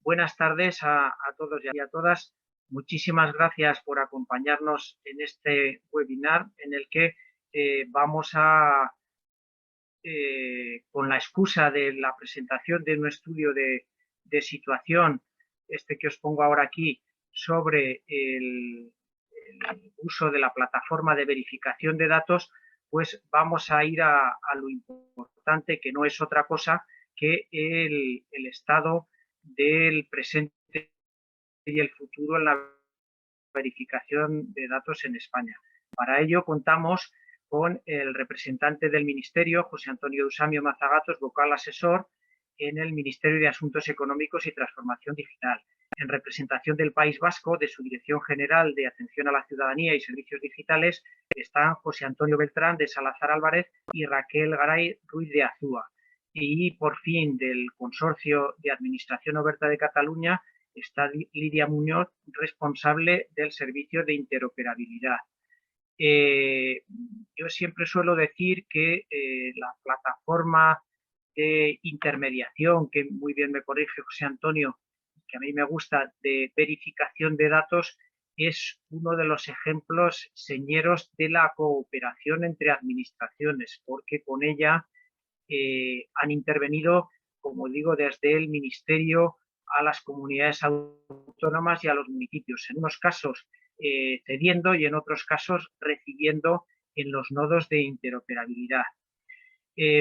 Buenas tardes a todos y a todas. Muchísimas gracias por acompañarnos en este webinar en el que vamos a, con la excusa de la presentación de un estudio de situación, que os pongo ahora aquí, sobre el uso de la plataforma de verificación de datos, pues vamos a ir a lo importante, que no es otra cosa que el estado del presente y el futuro en la verificación de datos en España. Para ello contamos con el representante del Ministerio, José Antonio Usamio Mazagatos, vocal asesor en el Ministerio de Asuntos Económicos y Transformación Digital. En representación del País Vasco, de su Dirección General de Atención a la Ciudadanía y Servicios Digitales, están José Antonio Beltrán de Salazar Álvarez y Raquel Garay Ruiz de Azúa. Y por fin del Consorcio de Administración Oberta de Cataluña está Lidia Muñoz, responsable del servicio de interoperabilidad. Yo siempre suelo decir que la plataforma de intermediación, que muy bien me corrige José Antonio, que a mí me gusta, de verificación de datos, es uno de los ejemplos señeros de la cooperación entre administraciones, porque con ella han intervenido, como digo, desde el Ministerio a las comunidades autónomas y a los municipios, en unos casos cediendo y en otros casos recibiendo en los nodos de interoperabilidad.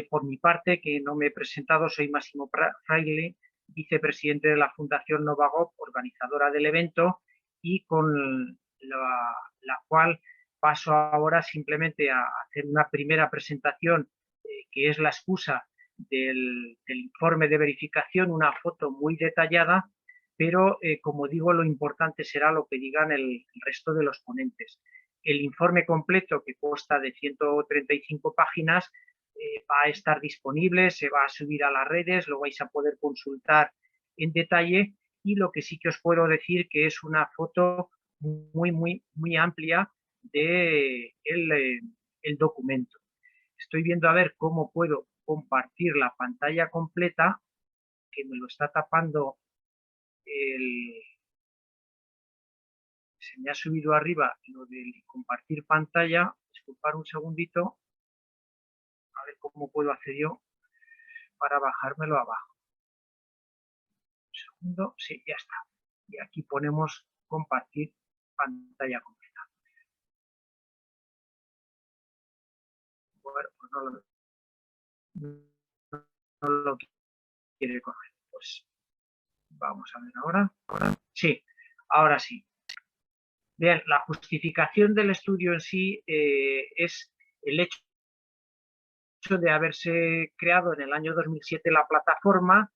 Por mi parte, que no me he presentado, soy Máximo Fraile, vicepresidente de la Fundación Novagov, organizadora del evento, y con la cual paso ahora simplemente a hacer una primera presentación, que es la excusa del informe de verificación, una foto muy detallada, pero como digo, lo importante será lo que digan el resto de los ponentes. El informe completo, que consta de 135 páginas, va a estar disponible, se va a subir a las redes, lo vais a poder consultar en detalle, y lo que sí que os puedo decir que es una foto muy amplia de el documento. Estoy viendo a ver cómo puedo compartir la pantalla completa, que me lo está tapando se me ha subido arriba lo de compartir pantalla. Disculpar un segundito, a ver cómo puedo hacer yo para bajármelo abajo. Un segundo, sí, ya está. Y aquí ponemos compartir pantalla completa. Bueno, pues no lo quiere coger. Pues vamos a ver ahora. Sí, ahora sí. Bien, la justificación del estudio en sí es el hecho de haberse creado en el año 2007 la plataforma,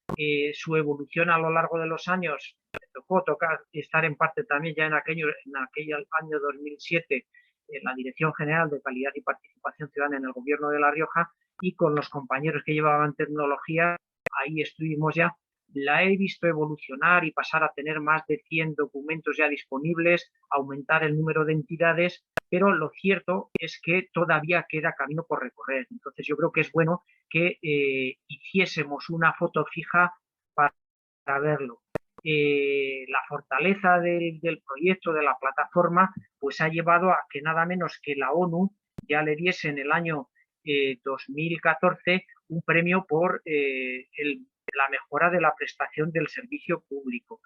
su evolución a lo largo de los años. Me tocó estar en parte también ya en aquel año 2007 en la Dirección General de Calidad y Participación Ciudadana en el Gobierno de La Rioja, y con los compañeros que llevaban tecnología, ahí estuvimos ya. La he visto evolucionar y pasar a tener más de 100 documentos ya disponibles, aumentar el número de entidades, pero lo cierto es que todavía queda camino por recorrer. Entonces yo creo que es bueno que hiciésemos una foto fija para verlo. La fortaleza del proyecto, de la plataforma, pues ha llevado a que nada menos que la ONU ya le diese en el año 2014 un premio por la mejora de la prestación del servicio público.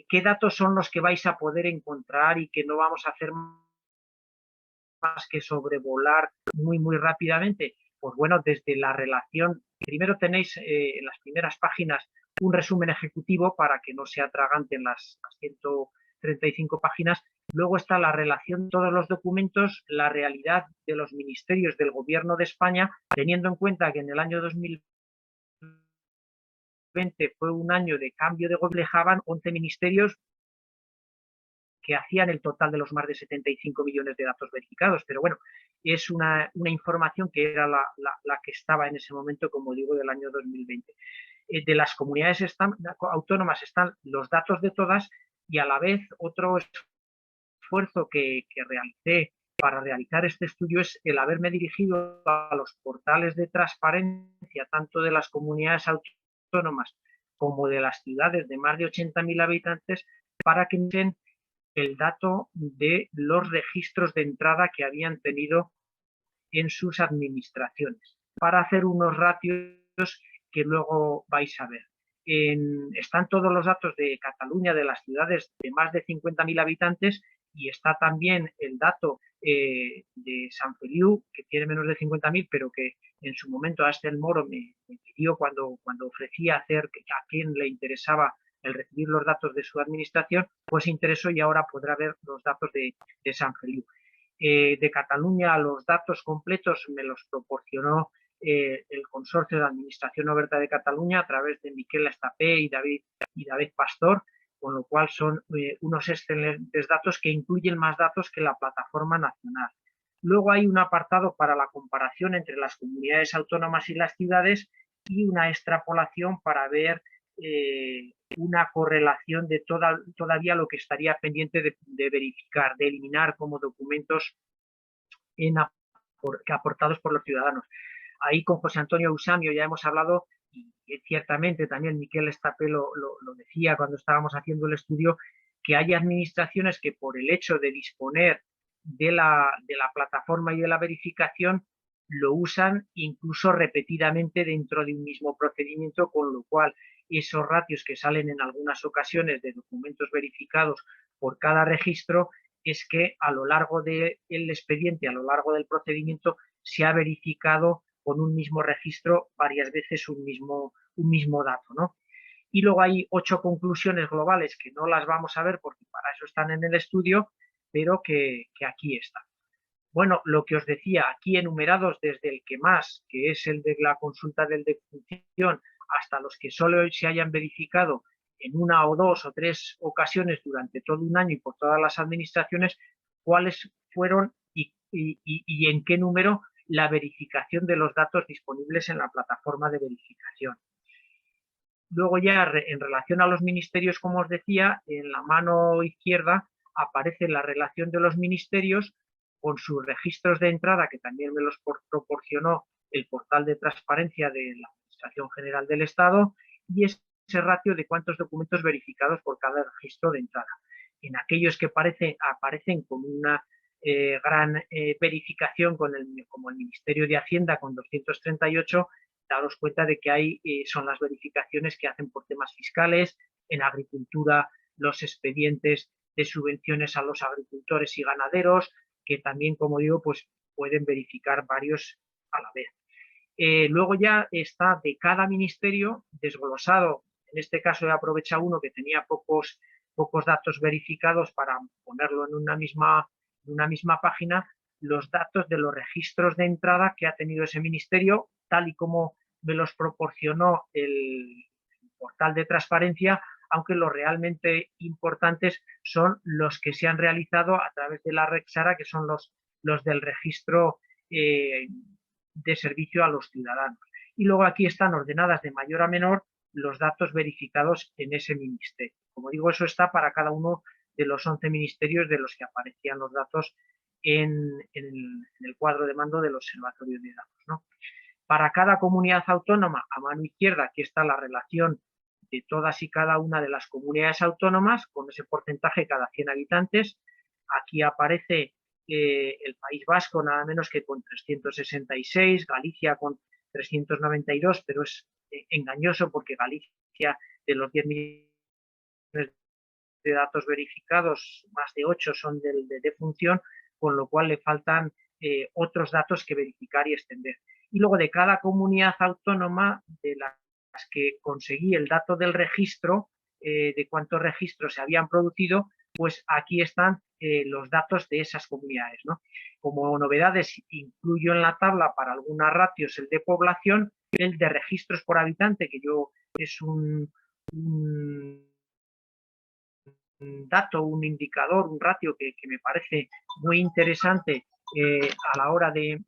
¿Qué datos son los que vais a poder encontrar y que no vamos a hacer más que sobrevolar muy rápidamente? Pues bueno, desde la relación, primero tenéis en las primeras páginas un resumen ejecutivo para que no se atraganten las 135 páginas. Luego está la relación de todos los documentos, la realidad de los ministerios del Gobierno de España, teniendo en cuenta que en el año 2020 fue un año de cambio de gobierno, dejaban 11 ministerios que hacían el total de los más de 75 millones de datos verificados. Pero bueno, es una información que era la que estaba en ese momento, como digo, del año 2020. De las comunidades autónomas están los datos de todas, y a la vez otro esfuerzo que realicé para realizar este estudio es el haberme dirigido a los portales de transparencia, tanto de las comunidades autónomas como de las ciudades de más de 80.000 habitantes para que den el dato de los registros de entrada que habían tenido en sus administraciones, para hacer unos ratios que luego vais a ver. Están todos los datos de Cataluña, de las ciudades de más de 50.000 habitantes, y está también el dato de Sant Feliu, que tiene menos de 50.000, pero que en su momento Axel Moro me pidió cuando ofrecía hacer a quien le interesaba el recibir los datos de su administración, pues se interesó y ahora podrá ver los datos de Sant Feliu. De Cataluña, los datos completos me los proporcionó el Consorcio de Administración Oberta de Cataluña a través de Miquel Estapé y David Pastor, con lo cual son unos excelentes datos que incluyen más datos que la plataforma nacional. Luego hay un apartado para la comparación entre las comunidades autónomas y las ciudades y una extrapolación para ver una correlación de todavía lo que estaría pendiente de verificar, de eliminar como documentos aportados por los ciudadanos. Ahí con José Antonio Usamio ya hemos hablado, y ciertamente también Miquel Estapé lo decía cuando estábamos haciendo el estudio, que hay administraciones que por el hecho de disponer de la plataforma y de la verificación lo usan incluso repetidamente dentro de un mismo procedimiento, con lo cual esos ratios que salen en algunas ocasiones de documentos verificados por cada registro es que a lo largo del expediente, a lo largo del procedimiento, se ha verificado con un mismo registro varias veces un mismo dato, ¿no? Y luego hay 8 conclusiones globales que no las vamos a ver porque para eso están en el estudio, pero que aquí están. Bueno, lo que os decía, aquí enumerados desde el que más, que es el de la consulta del defunción, hasta los que solo se hayan verificado en 1 o 2 o 3 ocasiones durante todo un año y por todas las administraciones, cuáles fueron y en qué número la verificación de los datos disponibles en la plataforma de verificación. Luego ya en relación a los ministerios, como os decía, en la mano izquierda aparece la relación de los ministerios con sus registros de entrada, que también me los proporcionó el portal de transparencia de la Administración General del Estado, y ese ratio de cuántos documentos verificados por cada registro de entrada. En aquellos que aparecen con una gran verificación como el Ministerio de Hacienda con 238, daros cuenta de que son las verificaciones que hacen por temas fiscales, en agricultura los expedientes de subvenciones a los agricultores y ganaderos, que también, como digo, pues pueden verificar varios a la vez. Luego ya está de cada ministerio desglosado. En este caso he aprovechado uno que tenía pocos datos verificados para ponerlo en una misma página, los datos de los registros de entrada que ha tenido ese ministerio, tal y como me los proporcionó el portal de transparencia, aunque los realmente importantes son los que se han realizado a través de la Rexara, que son los del registro de servicio a los ciudadanos. Y luego aquí están ordenadas de mayor a menor los datos verificados en ese ministerio. Como digo, eso está para cada uno de los 11 ministerios de los que aparecían los datos en el cuadro de mando del Observatorio de Datos, ¿no? Para cada comunidad autónoma, a mano izquierda, aquí está la relación de todas y cada una de las comunidades autónomas con ese porcentaje cada 100 habitantes. Aquí aparece el País Vasco nada menos que con 366, Galicia con 392, pero es engañoso porque Galicia, de los 10 millones de datos verificados, más de 8 son de defunción, con lo cual le faltan otros datos que verificar y extender. Y luego de cada comunidad autónoma, de las que conseguí el dato del registro, de cuántos registros se habían producido, pues aquí están los datos de esas comunidades, ¿no? Como novedades, incluyo en la tabla para algunas ratios el de población, el de registros por habitante, que es un dato, un indicador, un ratio que me parece muy interesante a la hora de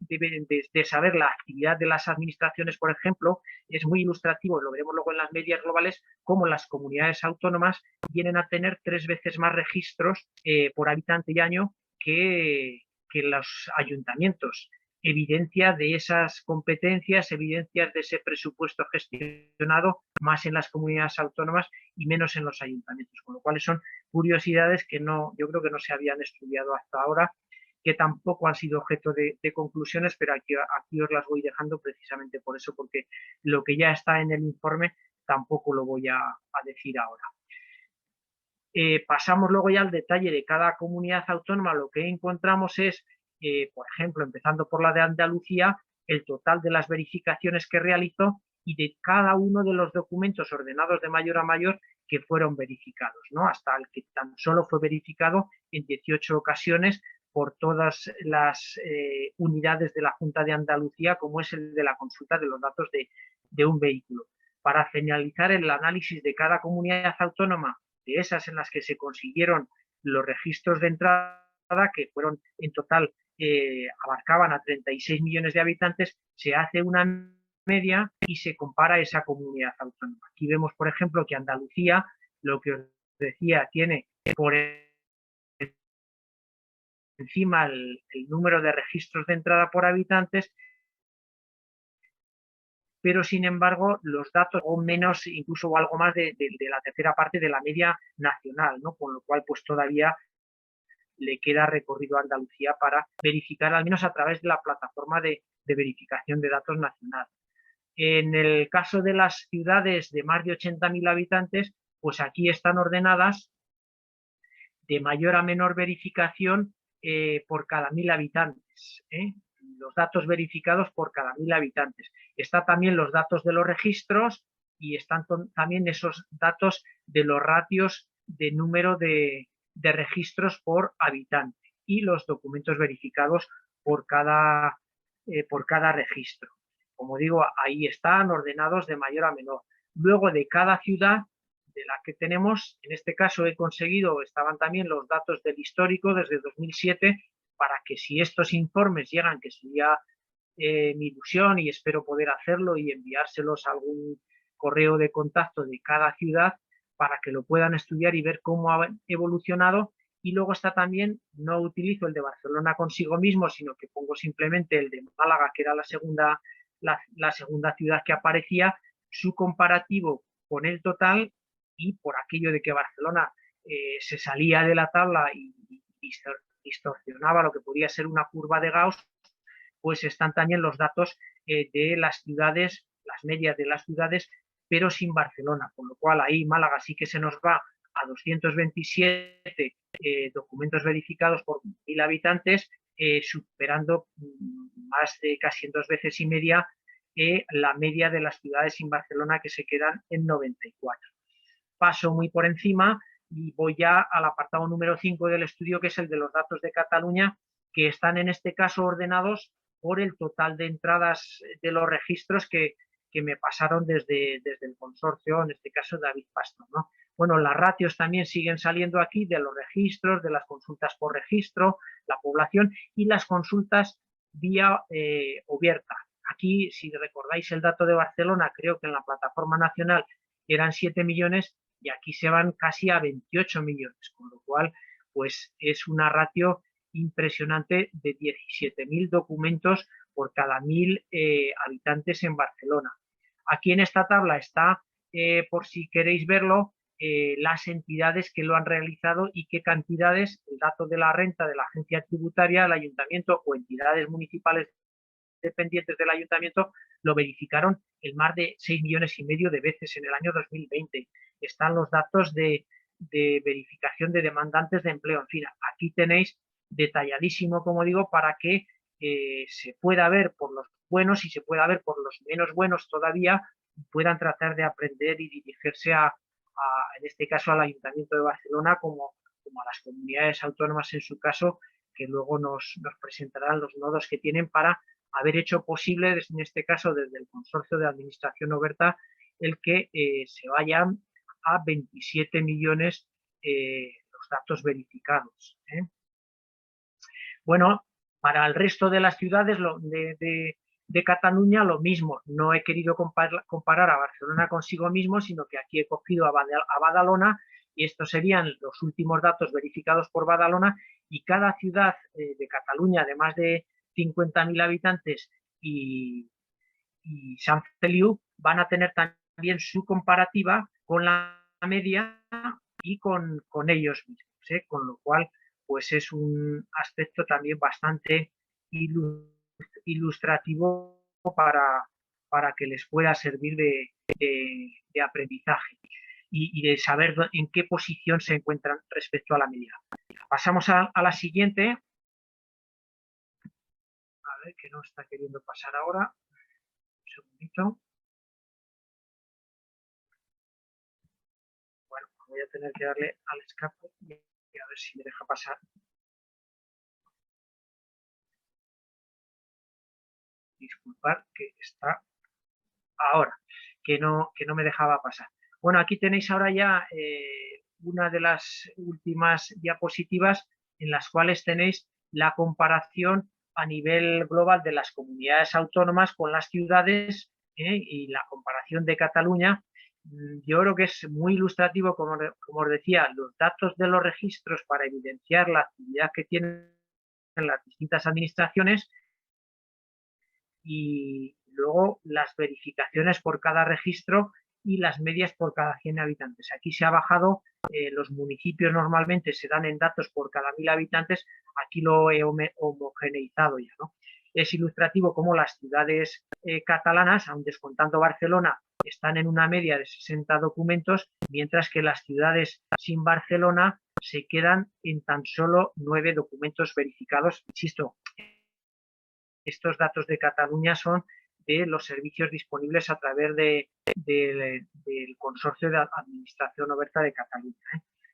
saber la actividad de las administraciones, por ejemplo. Es muy ilustrativo, lo veremos luego en las medias globales, cómo las comunidades autónomas vienen a tener 3 veces más registros por habitante y año que los ayuntamientos. evidencia de esas competencias, evidencias de ese presupuesto gestionado más en las comunidades autónomas y menos en los ayuntamientos, con lo cual son curiosidades que yo creo que no se habían estudiado hasta ahora, que tampoco han sido objeto de conclusiones, pero aquí os las voy dejando precisamente por eso, porque lo que ya está en el informe tampoco lo voy a decir ahora. Pasamos luego ya al detalle de cada comunidad autónoma. Lo que encontramos es, por ejemplo, empezando por la de Andalucía, el total de las verificaciones que realizó y de cada uno de los documentos ordenados de mayor a mayor que fueron verificados, ¿no? Hasta el que tan solo fue verificado en 18 ocasiones por todas las unidades de la Junta de Andalucía, como es el de la consulta de los datos de un vehículo. Para finalizar el análisis de cada comunidad autónoma, de esas en las que se consiguieron los registros de entrada, que fueron en total, abarcaban a 36 millones de habitantes, se hace una media y se compara esa comunidad autónoma. Aquí vemos, por ejemplo, que Andalucía, lo que os decía, tiene por encima el número de registros de entrada por habitantes, pero sin embargo los datos o menos, incluso o algo más de la tercera parte de la media nacional, ¿no? Con lo cual pues todavía le queda recorrido a Andalucía para verificar, al menos a través de la plataforma de verificación de datos nacional. En el caso de las ciudades de más de 80.000 habitantes, pues aquí están ordenadas de mayor a menor verificación por cada 1.000 habitantes, los datos verificados por cada 1.000 habitantes. Están también los datos de los registros y están también esos datos de los ratios de número de registros por habitante y los documentos verificados por cada registro. Como digo, ahí están ordenados de mayor a menor. Luego de cada ciudad de la que tenemos, en este caso he conseguido, estaban también los datos del histórico desde 2007, para que si estos informes llegan, que sería mi ilusión y espero poder hacerlo y enviárselos a algún correo de contacto de cada ciudad para que lo puedan estudiar y ver cómo ha evolucionado. Y luego está también, no utilizo el de Barcelona consigo mismo, sino que pongo simplemente el de Málaga, que era la segunda ciudad que aparecía, su comparativo con el total, y por aquello de que Barcelona se salía de la tabla y distorsionaba lo que podía ser una curva de Gauss, pues están también los datos de las ciudades, las medias de las ciudades, pero sin Barcelona, con lo cual ahí Málaga sí que se nos va a 227 documentos verificados por 1.000 habitantes, superando más de casi en 2 veces y media la media de las ciudades sin Barcelona, que se quedan en 94. Paso muy por encima y voy ya al apartado número 5 del estudio, que es el de los datos de Cataluña, que están en este caso ordenados por el total de entradas de los registros que me pasaron desde el consorcio, en este caso David Pastor, ¿no? Bueno, las ratios también siguen saliendo aquí de los registros, de las consultas por registro, la población y las consultas vía abierta. Aquí, si recordáis el dato de Barcelona, creo que en la plataforma nacional eran 7 millones y aquí se van casi a 28 millones, con lo cual pues es una ratio impresionante de 17.000 documentos por cada 1.000 habitantes en Barcelona. Aquí en esta tabla está, por si queréis verlo, las entidades que lo han realizado y qué cantidades, el dato de la renta de la agencia tributaria, el ayuntamiento o entidades municipales dependientes del ayuntamiento lo verificaron en más de 6,5 millones de veces en el año 2020. Están los datos de verificación de demandantes de empleo. En fin, aquí tenéis detalladísimo, como digo, para que se pueda ver por los buenos y se pueda ver por los menos buenos todavía, y puedan tratar de aprender y dirigirse en este caso al Ayuntamiento de Barcelona, como a las comunidades autónomas en su caso, que luego nos presentarán los nodos que tienen para haber hecho posible, en este caso desde el Consorcio de Administración Oberta, el que se vayan a 27 millones los datos verificados. Bueno, para el resto de las ciudades de Cataluña lo mismo. No he querido comparar a Barcelona consigo mismo, sino que aquí he cogido a Badalona, y estos serían los últimos datos verificados por Badalona, y cada ciudad de Cataluña, además de 50.000 habitantes y Sant Feliu van a tener también su comparativa con la media y con ellos mismos, ¿eh? Con lo cual, pues es un aspecto también bastante ilustrativo para que les pueda servir de aprendizaje y de saber en qué posición se encuentran respecto a la media. Pasamos a la siguiente. A ver, que no está queriendo pasar ahora. Un segundito. Bueno, voy a tener que darle al escape y a ver si me deja pasar. Disculpad que está ahora, que no me dejaba pasar. Bueno, aquí tenéis ahora ya una de las últimas diapositivas en las cuales tenéis la comparación a nivel global de las comunidades autónomas con las ciudades y la comparación de Cataluña. Yo creo que es muy ilustrativo, como os decía, los datos de los registros para evidenciar la actividad que tienen las distintas administraciones y luego las verificaciones por cada registro y las medias por cada 100 habitantes. Aquí se ha bajado, los municipios normalmente se dan en datos por cada 1000 habitantes, aquí lo he homogeneizado ya, ¿no? Es ilustrativo cómo las ciudades catalanas, aun descontando Barcelona, están en una media de 60 documentos, mientras que las ciudades sin Barcelona se quedan en tan solo 9 documentos verificados. Insisto, estos datos de Cataluña son de los servicios disponibles a través del Consorcio de Administración Oberta de Cataluña,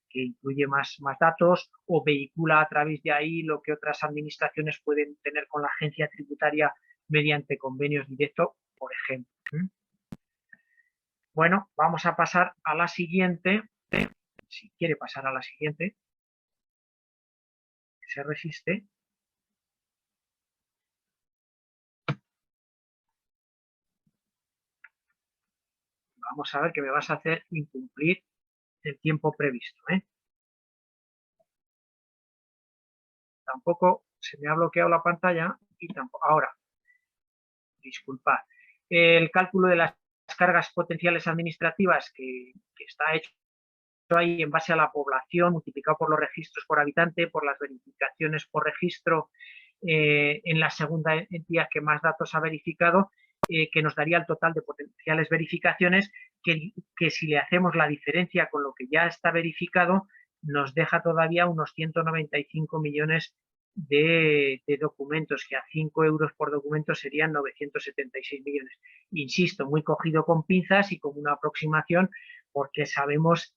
que incluye más datos o vehicula a través de ahí lo que otras administraciones pueden tener con la agencia tributaria mediante convenios directos, por ejemplo. Bueno, vamos a pasar a la siguiente. Si quiere pasar a la siguiente, se resiste. Vamos a ver que me vas a hacer incumplir el tiempo previsto, ¿eh? Tampoco se me ha bloqueado la pantalla y tampoco. Ahora, disculpad. El cálculo de las cargas potenciales administrativas que está hecho ahí en base a la población multiplicado por los registros por habitante, por las verificaciones por registro en la segunda entidad que más datos ha verificado, que nos daría el total de potenciales verificaciones, que si le hacemos la diferencia con lo que ya está verificado, nos deja todavía unos 195 millones de documentos, que a 5 euros por documento serían 976 millones. Insisto, muy cogido con pinzas y como una aproximación, porque sabemos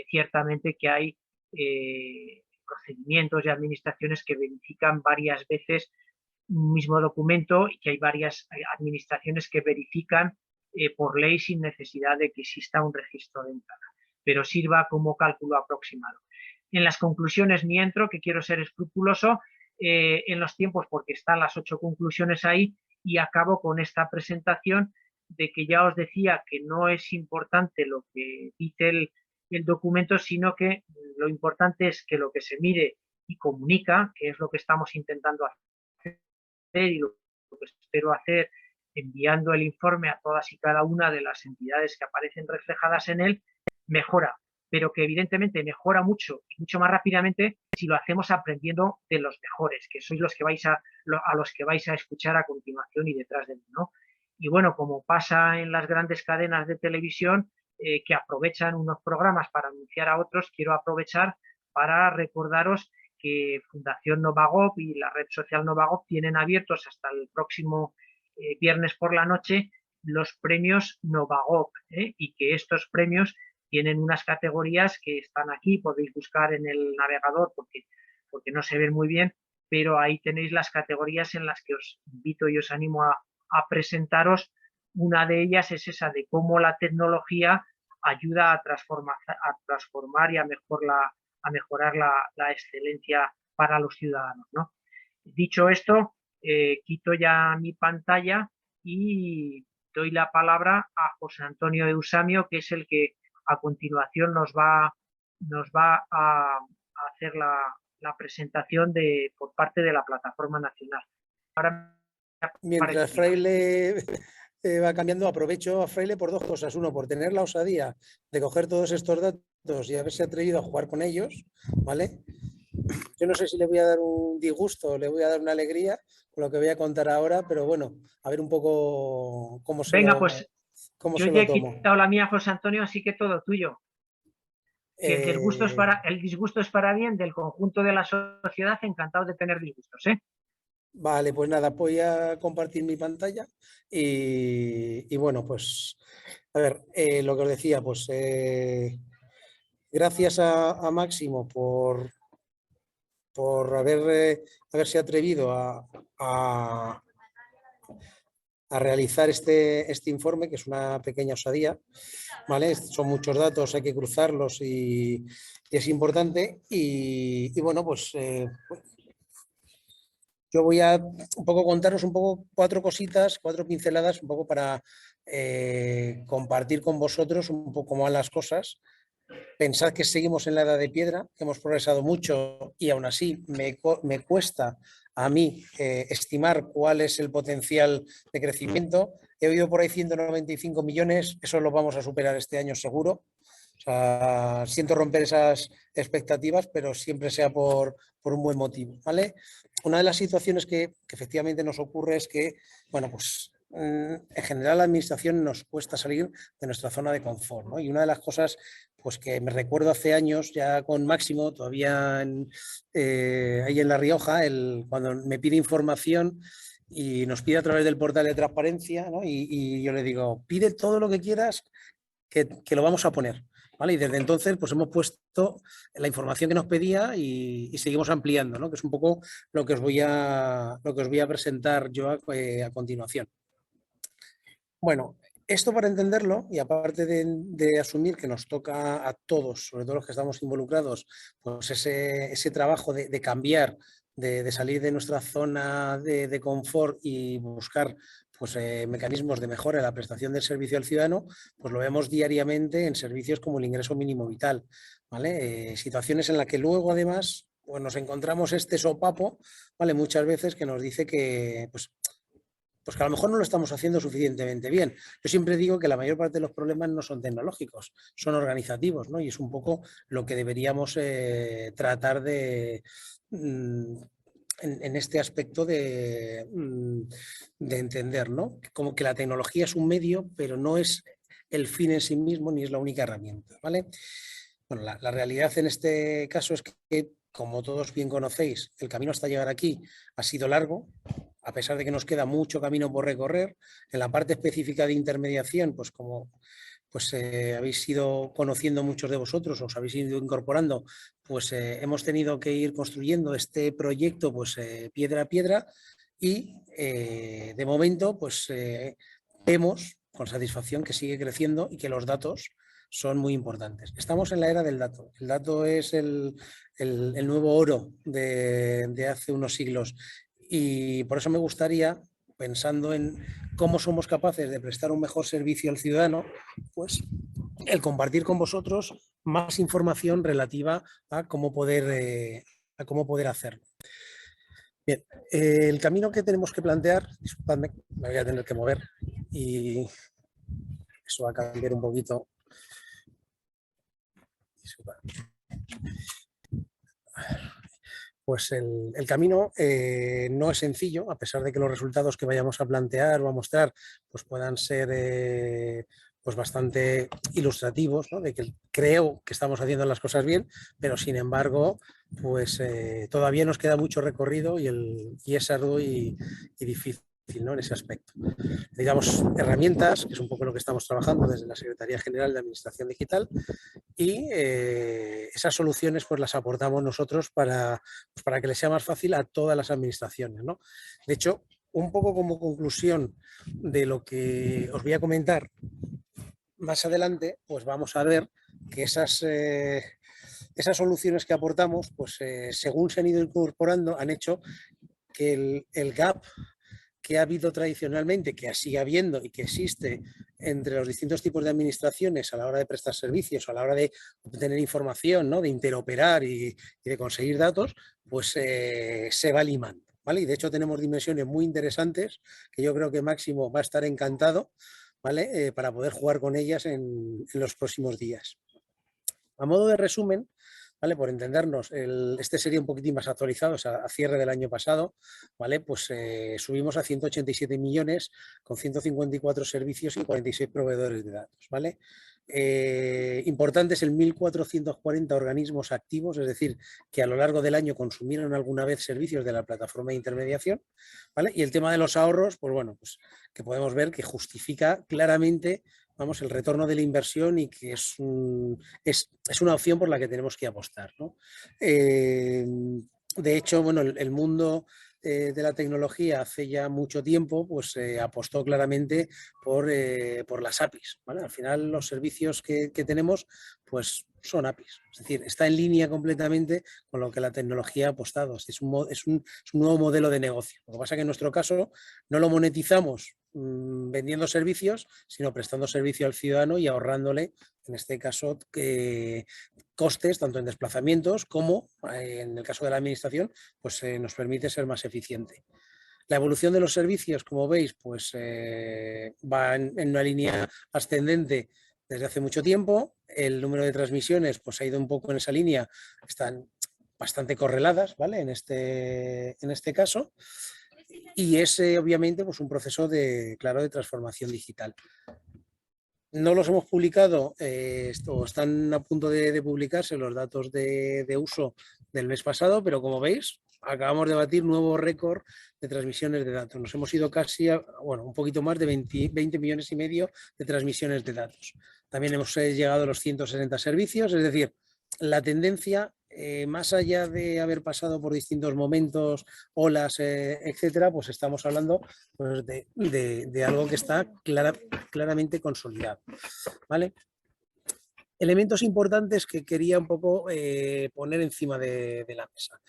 ciertamente que hay procedimientos y administraciones que verifican varias veces un mismo documento y que hay varias administraciones que verifican por ley sin necesidad de que exista un registro de entrada, pero sirva como cálculo aproximado. En las conclusiones ni entro, que quiero ser escrupuloso en los tiempos porque están las 8 conclusiones ahí, y acabo con esta presentación de que ya os decía que no es importante lo que dice el documento, sino que lo importante es que lo que se mire y comunica, que es lo que estamos intentando hacer y lo que espero hacer enviando el informe a todas y cada una de las entidades que aparecen reflejadas en él, mejora, pero que evidentemente mejora mucho y mucho más rápidamente si lo hacemos aprendiendo de los mejores, que sois los que vais a los que vais a escuchar a continuación y detrás de mí, ¿no? Y bueno, como pasa en las grandes cadenas de televisión, que aprovechan unos programas para anunciar a otros, quiero aprovechar para recordaros que Fundación Novagov y la red social Novagov tienen abiertos hasta el próximo viernes por la noche los premios Novagov, y que estos premios tienen unas categorías que están aquí, podéis buscar en el navegador porque no se ven muy bien, pero ahí tenéis las categorías en las que os invito y os animo a presentaros. Una de ellas es esa de cómo la tecnología ayuda a transformar y a mejorar la excelencia para los ciudadanos, ¿no? Dicho esto, quito ya mi pantalla y doy la palabra a José Antonio Eusamio, que es el que a continuación nos va a hacer la presentación por parte de la Plataforma Nacional. ahora Mientras Fraile va cambiando, aprovecho a Fraile por dos cosas. Uno, por tener la osadía de coger todos estos datos y haberse atrevido a jugar con ellos, ¿vale? Yo no sé si le voy a dar un disgusto o le voy a dar una alegría con lo que voy a contar ahora, pero bueno, a ver un poco cómo se Venga, lo, pues cómo yo se ya lo he tomo. quitado la mía, José Antonio, así que todo tuyo. Si el disgusto es el disgusto es para bien del conjunto de la sociedad, encantado de tener disgustos, ¿eh? Vale, pues nada, voy a compartir mi pantalla y bueno, pues a ver, lo que os decía, pues gracias a Máximo por haberse atrevido a realizar este informe, que es una pequeña osadía, ¿vale? Son muchos datos, hay que cruzarlos y es importante. Y bueno, pues yo voy a un poco contaros un poco cuatro cositas, cuatro pinceladas, un poco para compartir con vosotros un poco más las cosas. Pensad que seguimos en la edad de piedra, que hemos progresado mucho y aún así me cuesta a mí estimar cuál es el potencial de crecimiento. He oído por ahí 195 millones, eso lo vamos a superar este año seguro. O sea, siento romper esas expectativas, pero siempre sea por un buen motivo, ¿vale? Una de las situaciones que efectivamente nos ocurre es que, bueno, pues en general la administración nos cuesta salir de nuestra zona de confort, ¿no? Y una de las cosas pues que me recuerdo hace años ya con Máximo, todavía ahí en La Rioja, cuando me pide información y nos pide a través del portal de transparencia, ¿no? Y yo le digo, pide todo lo que quieras que lo vamos a poner. ¿Vale? Y desde entonces pues hemos puesto la información que nos pedía y seguimos ampliando, ¿no? Que es un poco lo que os voy a presentar yo a continuación. Bueno, esto para entenderlo, y aparte de asumir que nos toca a todos, sobre todo los que estamos involucrados, pues ese trabajo de cambiar, de salir de nuestra zona de confort y buscar pues, mecanismos de mejora en la prestación del servicio al ciudadano, pues lo vemos diariamente en servicios como el ingreso mínimo vital, ¿vale? Situaciones en las que luego además pues nos encontramos este sopapo, ¿vale? Muchas veces que nos dice que pues que a lo mejor no lo estamos haciendo suficientemente bien. Yo siempre digo que la mayor parte de los problemas no son tecnológicos, son organizativos, ¿no? Y es un poco lo que deberíamos tratar de en este aspecto de entender, ¿no? Como que la tecnología es un medio, pero no es el fin en sí mismo ni es la única herramienta, ¿vale? Bueno, la realidad en este caso es que, como todos bien conocéis, el camino hasta llegar aquí ha sido largo, a pesar de que nos queda mucho camino por recorrer. En la parte específica de intermediación, pues como pues habéis ido conociendo muchos de vosotros, os habéis ido incorporando, pues hemos tenido que ir construyendo este proyecto pues piedra a piedra y de momento pues vemos con satisfacción que sigue creciendo y que los datos son muy importantes. Estamos en la era del dato. El dato es el nuevo oro de hace unos siglos y por eso me gustaría, pensando en cómo somos capaces de prestar un mejor servicio al ciudadano, pues el compartir con vosotros más información relativa a cómo poder hacerlo. Bien, el camino que tenemos que plantear, disculpadme, me voy a tener que mover y eso va a cambiar un poquito. Disculpadme. Pues el camino no es sencillo, a pesar de que los resultados que vayamos a plantear o a mostrar pues puedan ser pues bastante ilustrativos, ¿no? De que creo que estamos haciendo las cosas bien, pero sin embargo pues todavía nos queda mucho recorrido y es arduo y difícil, ¿no? En ese aspecto. Necesitamos herramientas, que es un poco lo que estamos trabajando desde la Secretaría General de Administración Digital, y esas soluciones pues las aportamos nosotros pues para que les sea más fácil a todas las administraciones, ¿no? De hecho, un poco como conclusión de lo que os voy a comentar más adelante, pues vamos a ver que esas soluciones que aportamos, pues según se han ido incorporando, han hecho que el gap que ha habido tradicionalmente, que sigue habiendo y que existe entre los distintos tipos de administraciones a la hora de prestar servicios, a la hora de obtener información, ¿no? De interoperar y de conseguir datos, pues se va limando. ¿vale? Y de hecho tenemos dimensiones muy interesantes que yo creo que Máximo va a estar encantado, ¿vale? Para poder jugar con ellas en los próximos días. A modo de resumen, ¿vale? Por entendernos, este sería un poquitín más actualizado, o sea, a cierre del año pasado, ¿vale? Pues subimos a 187 millones con 154 servicios y 46 proveedores de datos, ¿vale? Importante es el 1.440 organismos activos, es decir, que a lo largo del año consumieron alguna vez servicios de la plataforma de intermediación, ¿vale? Y el tema de los ahorros, pues bueno, pues que podemos ver que justifica claramente, vamos, el retorno de la inversión y que es una opción por la que tenemos que apostar, ¿no? De hecho, bueno, el mundo de la tecnología hace ya mucho tiempo pues apostó claramente por las APIs, ¿vale? Al final los servicios que tenemos pues son APIs, es decir, está en línea completamente con lo que la tecnología ha apostado, es un nuevo modelo de negocio. Lo que pasa es que en nuestro caso no lo monetizamos vendiendo servicios, sino prestando servicio al ciudadano y ahorrándole, en este caso, costes tanto en desplazamientos como, en el caso de la administración, pues nos permite ser más eficiente. La evolución de los servicios, como veis, pues va en una línea ascendente desde hace mucho tiempo. El número de transmisiones pues ha ido un poco en esa línea, están bastante correladas, ¿vale? En este caso. Y es obviamente pues un proceso claro, de transformación digital. No los hemos publicado, o están a punto de publicarse los datos de uso del mes pasado, pero como veis, acabamos de batir nuevo récord de transmisiones de datos. Nos hemos ido casi a, bueno, un poquito más de 20 millones y medio de transmisiones de datos. También hemos llegado a los 160 servicios, es decir, la tendencia, más allá de haber pasado por distintos momentos, olas, etcétera, pues estamos hablando pues, de algo que está claramente consolidado, ¿vale? Elementos importantes que quería un poco poner encima de la mesa.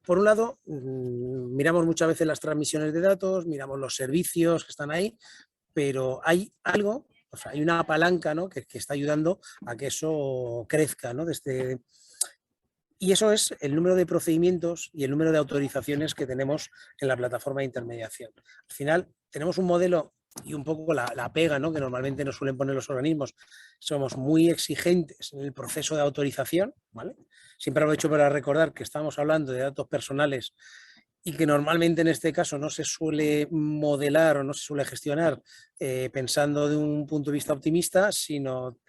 Por un lado, miramos muchas veces las transmisiones de datos, miramos los servicios que están ahí, pero hay algo, o sea, hay una palanca, ¿no? que está ayudando a que eso crezca, ¿no? Y eso es el número de procedimientos y el número de autorizaciones que tenemos en la plataforma de intermediación. Al final, tenemos un modelo y un poco la pega, ¿no? que normalmente nos suelen poner los organismos. Somos muy exigentes en el proceso de autorización, ¿vale? Siempre aprovecho para recordar que estamos hablando de datos personales y que normalmente en este caso no se suele modelar o no se suele gestionar pensando de un punto de vista optimista, sino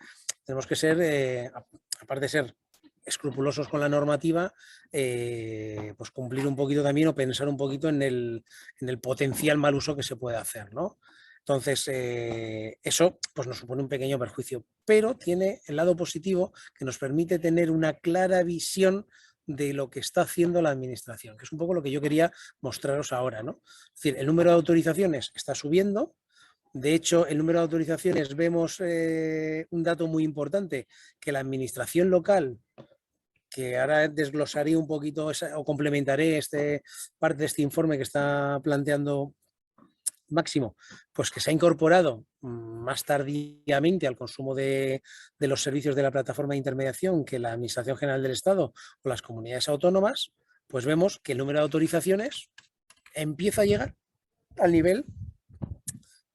tenemos que ser, aparte de ser escrupulosos con la normativa, pues cumplir un poquito también o pensar un poquito en el potencial mal uso que se puede hacer, ¿no? Entonces, eso pues nos supone un pequeño perjuicio, pero tiene el lado positivo que nos permite tener una clara visión de lo que está haciendo la administración, que es un poco lo que yo quería mostraros ahora, ¿no? Es decir, el número de autorizaciones está subiendo. De hecho, el número de autorizaciones, vemos un dato muy importante, que la administración local, que ahora desglosaré un poquito o complementaré parte de este informe que está planteando Máximo, pues que se ha incorporado más tardíamente al consumo de los servicios de la plataforma de intermediación que la Administración General del Estado o las comunidades autónomas, pues vemos que el número de autorizaciones empieza a llegar al nivel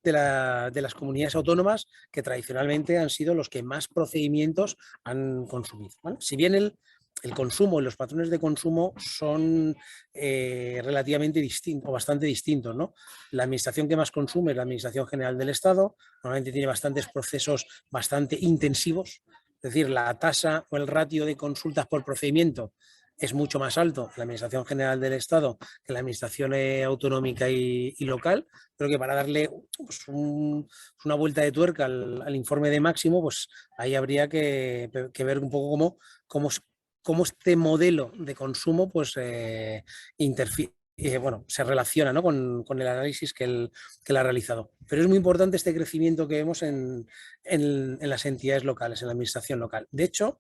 de las comunidades autónomas que tradicionalmente han sido los que más procedimientos han consumido, ¿vale? Si bien el consumo y los patrones de consumo son relativamente distintos o bastante distintos, ¿no? La administración que más consume es la Administración General del Estado, normalmente tiene bastantes procesos bastante intensivos, es decir, la tasa o el ratio de consultas por procedimiento es mucho más alto en la Administración General del Estado que en la Administración autonómica y local. Creo que para darle pues, una vuelta de tuerca al informe de Máximo, pues ahí habría que ver un poco cómo este modelo de consumo pues, bueno, se relaciona, ¿no? con el análisis que él ha realizado. Pero es muy importante este crecimiento que vemos en las entidades locales, en la administración local. De hecho,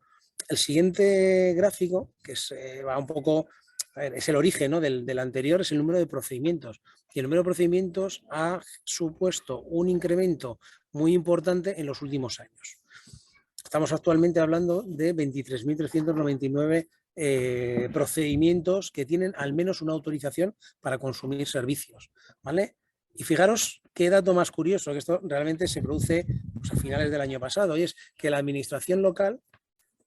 el siguiente gráfico, que va un poco, es el origen, ¿no? del anterior, es el número de procedimientos. Y el número de procedimientos ha supuesto un incremento muy importante en los últimos años. Estamos actualmente hablando de 23.399 procedimientos que tienen al menos una autorización para consumir servicios, ¿vale? Y fijaros qué dato más curioso, que esto realmente se produce pues, a finales del año pasado, y es que la administración local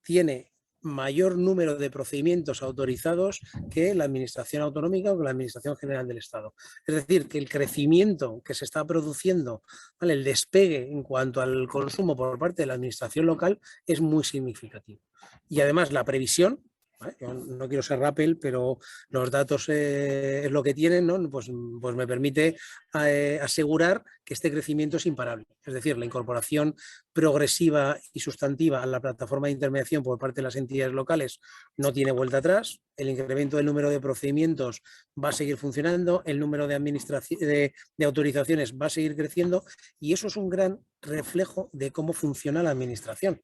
tiene mayor número de procedimientos autorizados que la administración autonómica o que la administración general del Estado. Es decir, que el crecimiento que se está produciendo, ¿vale? El despegue en cuanto al consumo por parte de la administración local es muy significativo. Y además la previsión, ¿vale? Yo no quiero ser Rappel, pero los datos es lo que tienen, ¿no? Pues me permite asegurar que este crecimiento es imparable. Es decir, la incorporación progresiva y sustantiva a la plataforma de intermediación por parte de las entidades locales no tiene vuelta atrás. El incremento del número de procedimientos va a seguir funcionando, el número de autorizaciones va a seguir creciendo y eso es un gran reflejo de cómo funciona la administración,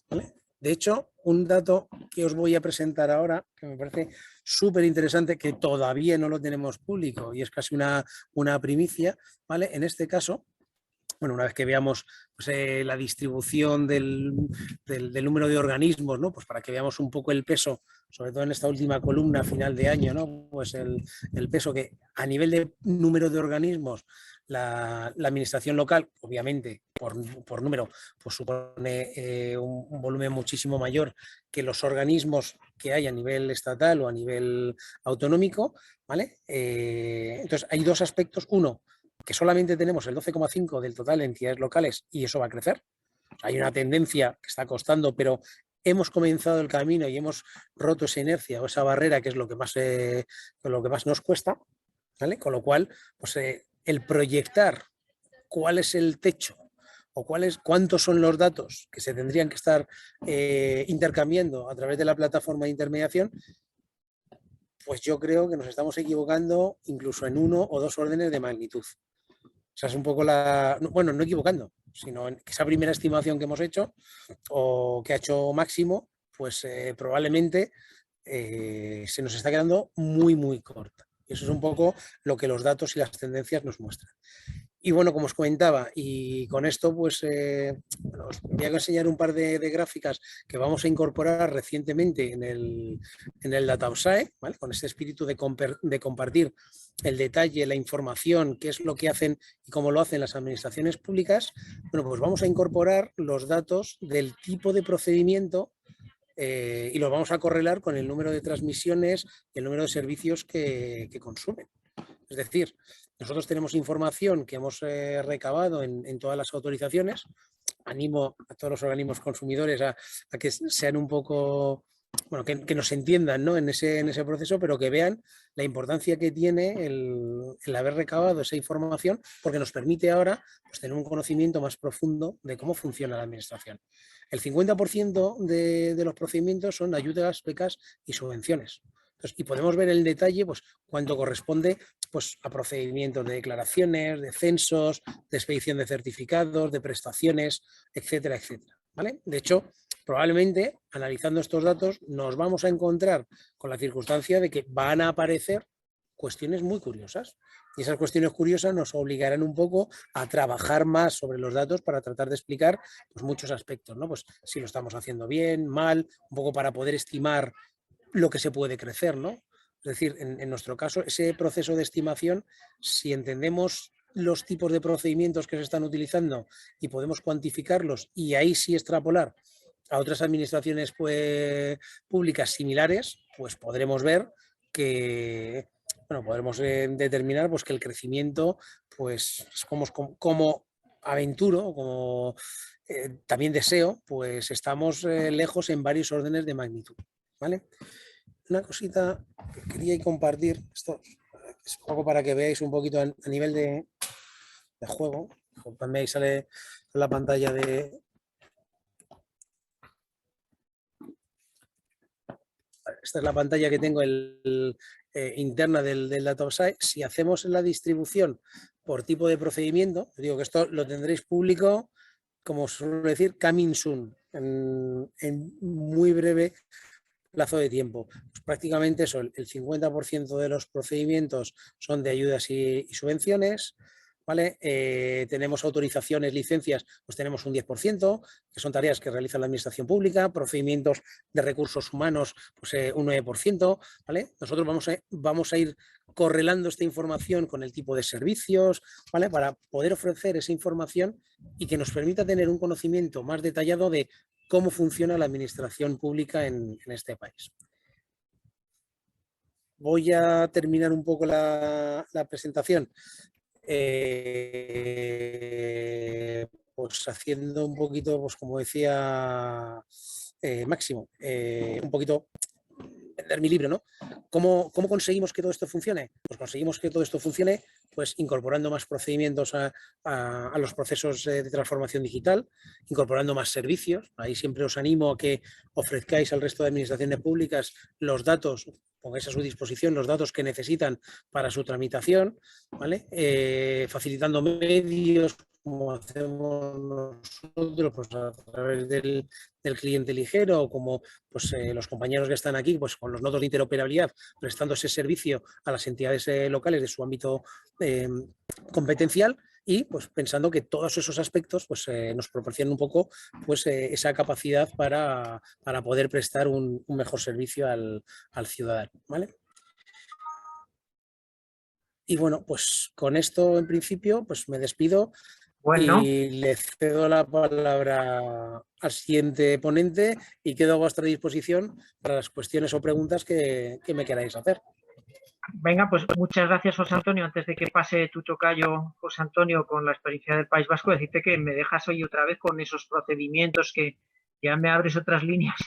¿vale? De hecho, un dato que os voy a presentar ahora, que me parece súper interesante, que todavía no lo tenemos público y es casi una primicia, ¿vale? En este caso, bueno, una vez que veamos pues, la distribución del número de organismos, ¿no? Pues para que veamos un poco el peso, sobre todo en esta última columna final de año, ¿no? Pues el peso que a nivel de número de organismos la administración local, obviamente, por número, pues supone un volumen muchísimo mayor que los organismos que hay a nivel estatal o a nivel autonómico, ¿vale? Entonces, hay dos aspectos. Uno, que solamente tenemos el 12,5% del total de entidades locales y eso va a crecer. Hay una tendencia que está costando, pero hemos comenzado el camino y hemos roto esa inercia o esa barrera que es lo que más nos cuesta, ¿vale? Con lo cual, pues el proyectar cuál es el techo o cuántos son los datos que se tendrían que estar intercambiando a través de la plataforma de intermediación, pues yo creo que nos estamos equivocando incluso en 1 o 2 órdenes de magnitud. O sea, es un poco bueno, no equivocando, sino que esa primera estimación que hemos hecho o que ha hecho Máximo, pues probablemente se nos está quedando muy, muy corta. Y eso es un poco lo que los datos y las tendencias nos muestran. Y bueno, como os comentaba, y con esto pues os voy a enseñar un par de gráficas que vamos a incorporar recientemente en el DataOpsae, ¿vale? Con este espíritu de compartir el detalle, la información, qué es lo que hacen y cómo lo hacen las administraciones públicas. Bueno, pues vamos a incorporar los datos del tipo de procedimiento y los vamos a correlar con el número de transmisiones y el número de servicios que consumen. Es decir, nosotros tenemos información que hemos recabado en todas las autorizaciones. Animo a todos los organismos consumidores a que sean un poco, bueno, que nos entiendan, ¿no? en ese proceso, pero que vean la importancia que tiene el haber recabado esa información, porque nos permite ahora pues, tener un conocimiento más profundo de cómo funciona la administración. El 50% de los procedimientos son ayudas, becas y subvenciones. Entonces, y podemos ver el detalle pues, cuánto corresponde pues, a procedimientos de declaraciones, de censos, de expedición de certificados, de prestaciones, etcétera, etcétera. ¿Vale? De hecho, probablemente, analizando estos datos, nos vamos a encontrar con la circunstancia de que van a aparecer cuestiones muy curiosas. Y esas cuestiones curiosas nos obligarán un poco a trabajar más sobre los datos para tratar de explicar pues, muchos aspectos, ¿no? Pues si lo estamos haciendo bien, mal, un poco para poder estimar lo que se puede crecer, ¿no? Es decir, en nuestro caso, ese proceso de estimación, si entendemos los tipos de procedimientos que se están utilizando y podemos cuantificarlos y ahí sí extrapolar a otras administraciones pues, públicas similares, pues podremos ver que, bueno, podremos determinar pues, que el crecimiento, pues, es como aventuro, como también deseo, pues estamos lejos en varios órdenes de magnitud, ¿vale? Una cosita que quería compartir, esto es un poco para que veáis un poquito a nivel de juego. También ahí sale la pantalla de... Esta es la pantalla que tengo interna del DataOpsae. Si hacemos la distribución por tipo de procedimiento, digo que esto lo tendréis público, como suelo decir, coming soon, en muy breve plazo de tiempo. Pues prácticamente eso, el 50% de los procedimientos son de ayudas y subvenciones, ¿vale? Tenemos autorizaciones, licencias, pues tenemos un 10%, que son tareas que realiza la administración pública, procedimientos de recursos humanos, pues un 9%, ¿vale? Nosotros vamos a ir correlando esta información con el tipo de servicios, ¿vale? Para poder ofrecer esa información y que nos permita tener un conocimiento más detallado de cómo funciona la administración pública en este país. Voy a terminar un poco la presentación. Pues haciendo un poquito, pues como decía Máximo, un poquito vender mi libro, ¿no? ¿Cómo conseguimos que todo esto funcione? Pues conseguimos que todo esto funcione pues incorporando más procedimientos a los procesos de transformación digital, incorporando más servicios. Ahí siempre os animo a que ofrezcáis al resto de administraciones públicas los datos, pongáis a su disposición los datos que necesitan para su tramitación, ¿vale? Facilitando medios como hacemos nosotros, pues a través del cliente ligero, o como pues, los compañeros que están aquí, pues con los nodos de interoperabilidad, prestando ese servicio a las entidades locales de su ámbito competencial, y pues pensando que todos esos aspectos pues, nos proporcionan un poco pues, esa capacidad para poder prestar un mejor servicio al ciudadano, ¿vale? Y bueno, pues con esto en principio pues me despido. Bueno, y le cedo la palabra al siguiente ponente y quedo a vuestra disposición para las cuestiones o preguntas que me queráis hacer. venga, pues muchas gracias, José Antonio. Antes de que pase tu tocayo, José Antonio, con la experiencia del País Vasco, decirte que me dejas hoy otra vez con esos procedimientos, que ya me abres otras líneas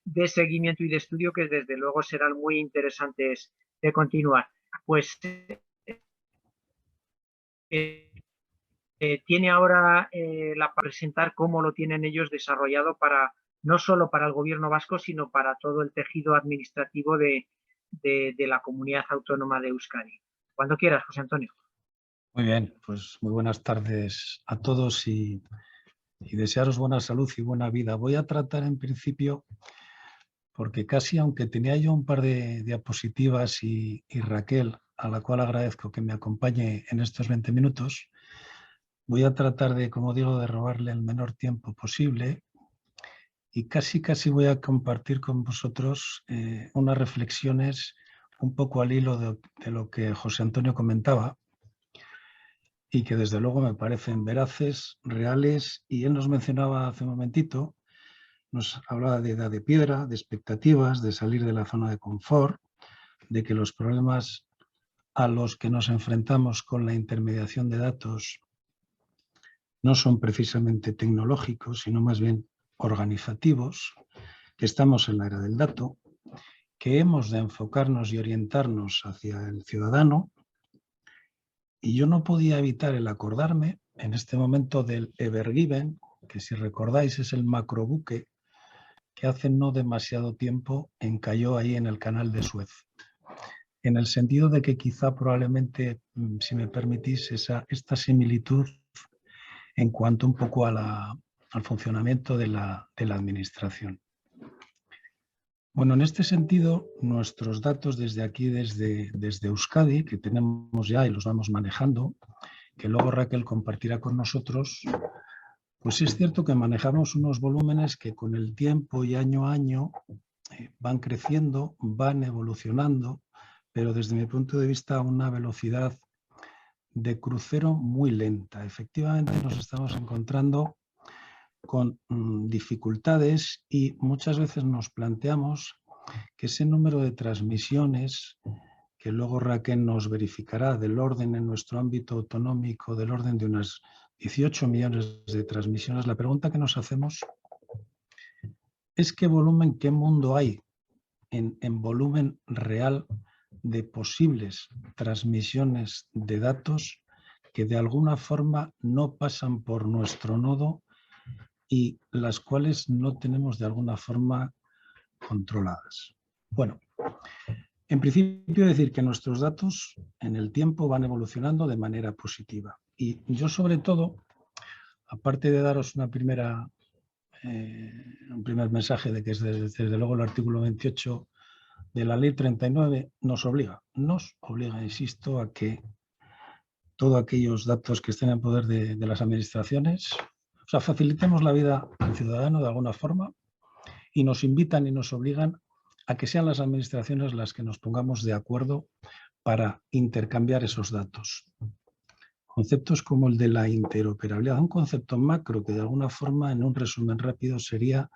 de seguimiento y de estudio que desde luego serán muy interesantes de continuar. Pues tiene ahora para presentar cómo lo tienen ellos desarrollado para no solo para el gobierno vasco, sino para todo el tejido administrativo de la comunidad autónoma de Euskadi. Cuando quieras, José Antonio. Muy bien, pues muy buenas tardes a todos y desearos buena salud y buena vida. Voy a tratar en principio, porque casi aunque tenía yo un par de diapositivas y Raquel, a la cual agradezco que me acompañe en estos 20 minutos, voy a tratar de, como digo, de robarle el menor tiempo posible y casi voy a compartir con vosotros unas reflexiones un poco al hilo de lo que José Antonio comentaba, y que desde luego me parecen veraces, reales, y él nos mencionaba hace un momentito, nos hablaba de edad de piedra, de expectativas, de salir de la zona de confort, de que los problemas a los que nos enfrentamos con la intermediación de datos no son precisamente tecnológicos, sino más bien organizativos, que estamos en la era del dato, que hemos de enfocarnos y orientarnos hacia el ciudadano. Y yo no podía evitar el acordarme en este momento del Ever Given, que si recordáis es el macrobuque que hace no demasiado tiempo encalló ahí en el canal de Suez. En el sentido de que quizá probablemente, si me permitís, esta similitud en cuanto un poco al funcionamiento de la administración. Bueno, en este sentido, nuestros datos desde aquí, desde Euskadi, que tenemos ya y los vamos manejando, que luego Raquel compartirá con nosotros, pues es cierto que manejamos unos volúmenes que con el tiempo y año a año van creciendo, van evolucionando, pero desde mi punto de vista a una velocidad de crucero muy lenta. Efectivamente nos estamos encontrando con dificultades y muchas veces nos planteamos que ese número de transmisiones, que luego Raquel nos verificará, del orden en nuestro ámbito autonómico, del orden de unas 18 millones de transmisiones, la pregunta que nos hacemos es qué volumen, qué mundo hay en volumen real de posibles transmisiones de datos que de alguna forma no pasan por nuestro nodo y las cuales no tenemos de alguna forma controladas. Bueno, en principio decir que nuestros datos en el tiempo van evolucionando de manera positiva. Y yo sobre todo, aparte de daros un primer mensaje de que es desde luego el artículo 28 de la ley 39 nos obliga, insisto, a que todos aquellos datos que estén en poder de las administraciones. O sea, facilitemos la vida al ciudadano de alguna forma y nos invitan y nos obligan a que sean las administraciones las que nos pongamos de acuerdo para intercambiar esos datos. Conceptos como el de la interoperabilidad, un concepto macro que de alguna forma, en un resumen rápido, sería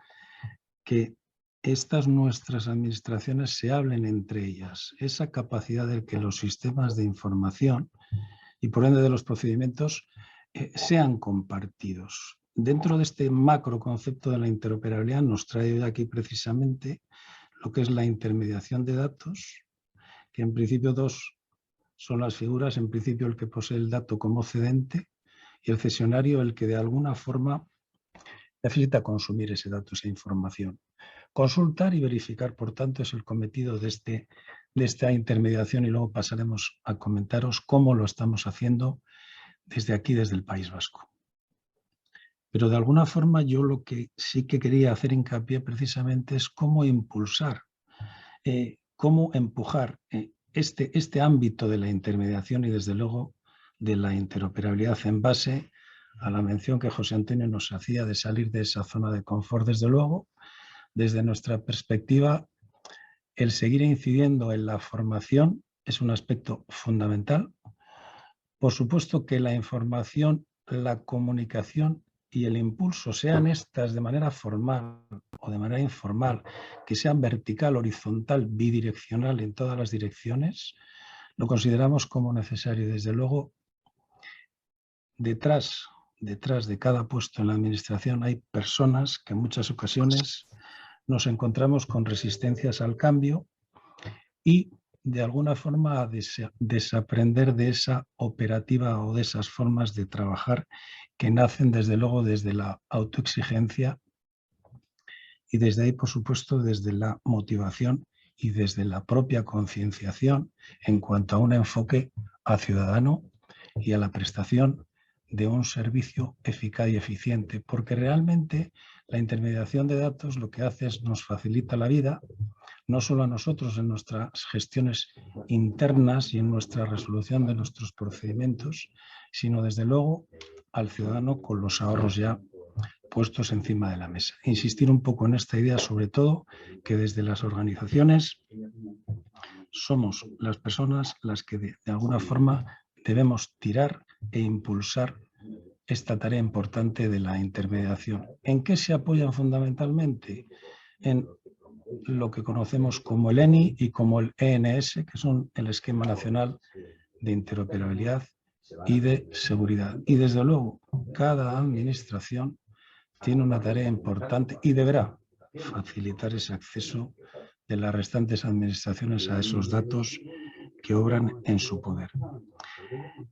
que estas nuestras administraciones se hablen entre ellas. Esa capacidad de que los sistemas de información y por ende de los procedimientos sean compartidos. Dentro de este macro concepto de la interoperabilidad nos trae hoy aquí precisamente lo que es la intermediación de datos, que en principio dos son las figuras, en principio el que posee el dato como cedente y el cesionario el que de alguna forma necesita consumir ese dato, esa información. Consultar y verificar, por tanto, es el cometido de esta intermediación y luego pasaremos a comentaros cómo lo estamos haciendo desde aquí, desde el País Vasco. Pero de alguna forma yo lo que sí que quería hacer hincapié precisamente es cómo impulsar, cómo empujar este ámbito de la intermediación y desde luego de la interoperabilidad en base a la mención que José Antonio nos hacía de salir de esa zona de confort. Desde luego, desde nuestra perspectiva, el seguir incidiendo en la formación es un aspecto fundamental. Por supuesto que la información, la comunicación y el impulso, sean estas de manera formal o de manera informal, que sean vertical, horizontal, bidireccional en todas las direcciones, lo consideramos como necesario. Desde luego, detrás de cada puesto en la administración hay personas que en muchas ocasiones nos encontramos con resistencias al cambio y de alguna forma a desaprender de esa operativa o de esas formas de trabajar que nacen desde luego desde la autoexigencia y desde ahí, por supuesto, desde la motivación y desde la propia concienciación en cuanto a un enfoque al ciudadano y a la prestación de un servicio eficaz y eficiente, porque realmente la intermediación de datos lo que hace es nos facilita la vida, no solo a nosotros en nuestras gestiones internas y en nuestra resolución de nuestros procedimientos, sino desde luego al ciudadano con los ahorros ya puestos encima de la mesa. Insistir un poco en esta idea, sobre todo, que desde las organizaciones somos las personas las que de alguna forma debemos tirar e impulsar esta tarea importante de la intermediación. ¿En qué se apoyan fundamentalmente? En lo que conocemos como el ENI y como el ENS, que son el Esquema Nacional de Interoperabilidad y de Seguridad. Y desde luego, cada administración tiene una tarea importante y deberá facilitar ese acceso de las restantes administraciones a esos datos que obran en su poder.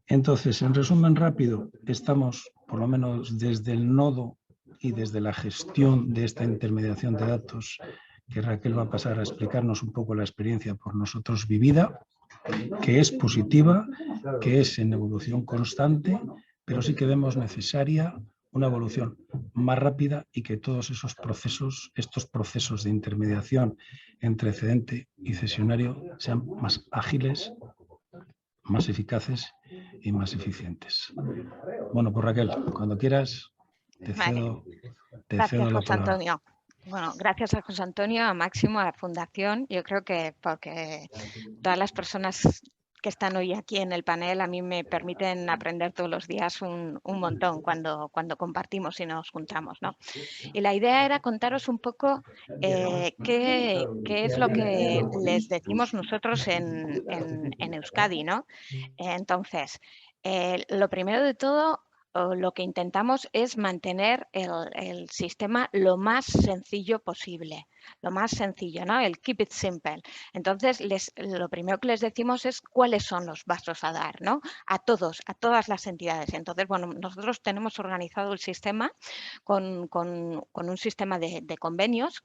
Entonces, en resumen rápido, estamos, por lo menos desde el nodo y desde la gestión de esta intermediación de datos, que Raquel va a pasar a explicarnos un poco la experiencia por nosotros vivida, que es positiva, que es en evolución constante, pero sí que vemos necesaria una evolución más rápida y que todos esos procesos, estos procesos de intermediación entre cedente y cesionario sean más ágiles, más eficaces y más eficientes. Bueno, pues Raquel, cuando quieras, te cedo la José palabra. Antonio. Bueno, gracias a José Antonio, a Máximo, a la Fundación. Yo creo que porque todas las personas que están hoy aquí en el panel a mí me permiten aprender todos los días un montón cuando compartimos y nos juntamos, ¿no? Y la idea era contaros un poco qué es lo que les decimos nosotros en Euskadi, ¿no? Entonces, lo primero de todo, lo que intentamos es mantener el sistema lo más sencillo posible. Lo más sencillo, ¿no? El keep it simple. Entonces, lo primero que les decimos es cuáles son los pasos a dar, ¿no? A todas las entidades. Entonces, bueno, nosotros tenemos organizado el sistema con un sistema de convenios.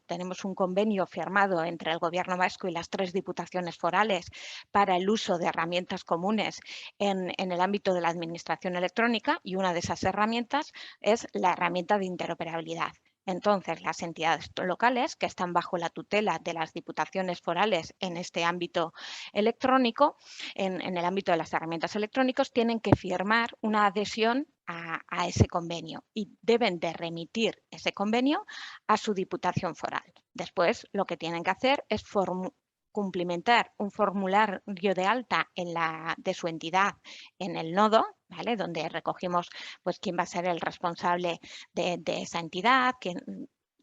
Tenemos un convenio firmado entre el Gobierno vasco y las 3 diputaciones forales para el uso de herramientas comunes en el ámbito de la administración electrónica, y una de esas herramientas es la herramienta de interoperabilidad. Entonces, las entidades locales que están bajo la tutela de las diputaciones forales en este ámbito electrónico, en el ámbito de las herramientas electrónicas, tienen que firmar una adhesión a ese convenio y deben de remitir ese convenio a su diputación foral. Después, lo que tienen que hacer es cumplimentar un formulario de alta de su entidad en el nodo, ¿vale? Donde recogimos pues, quién va a ser el responsable de esa entidad,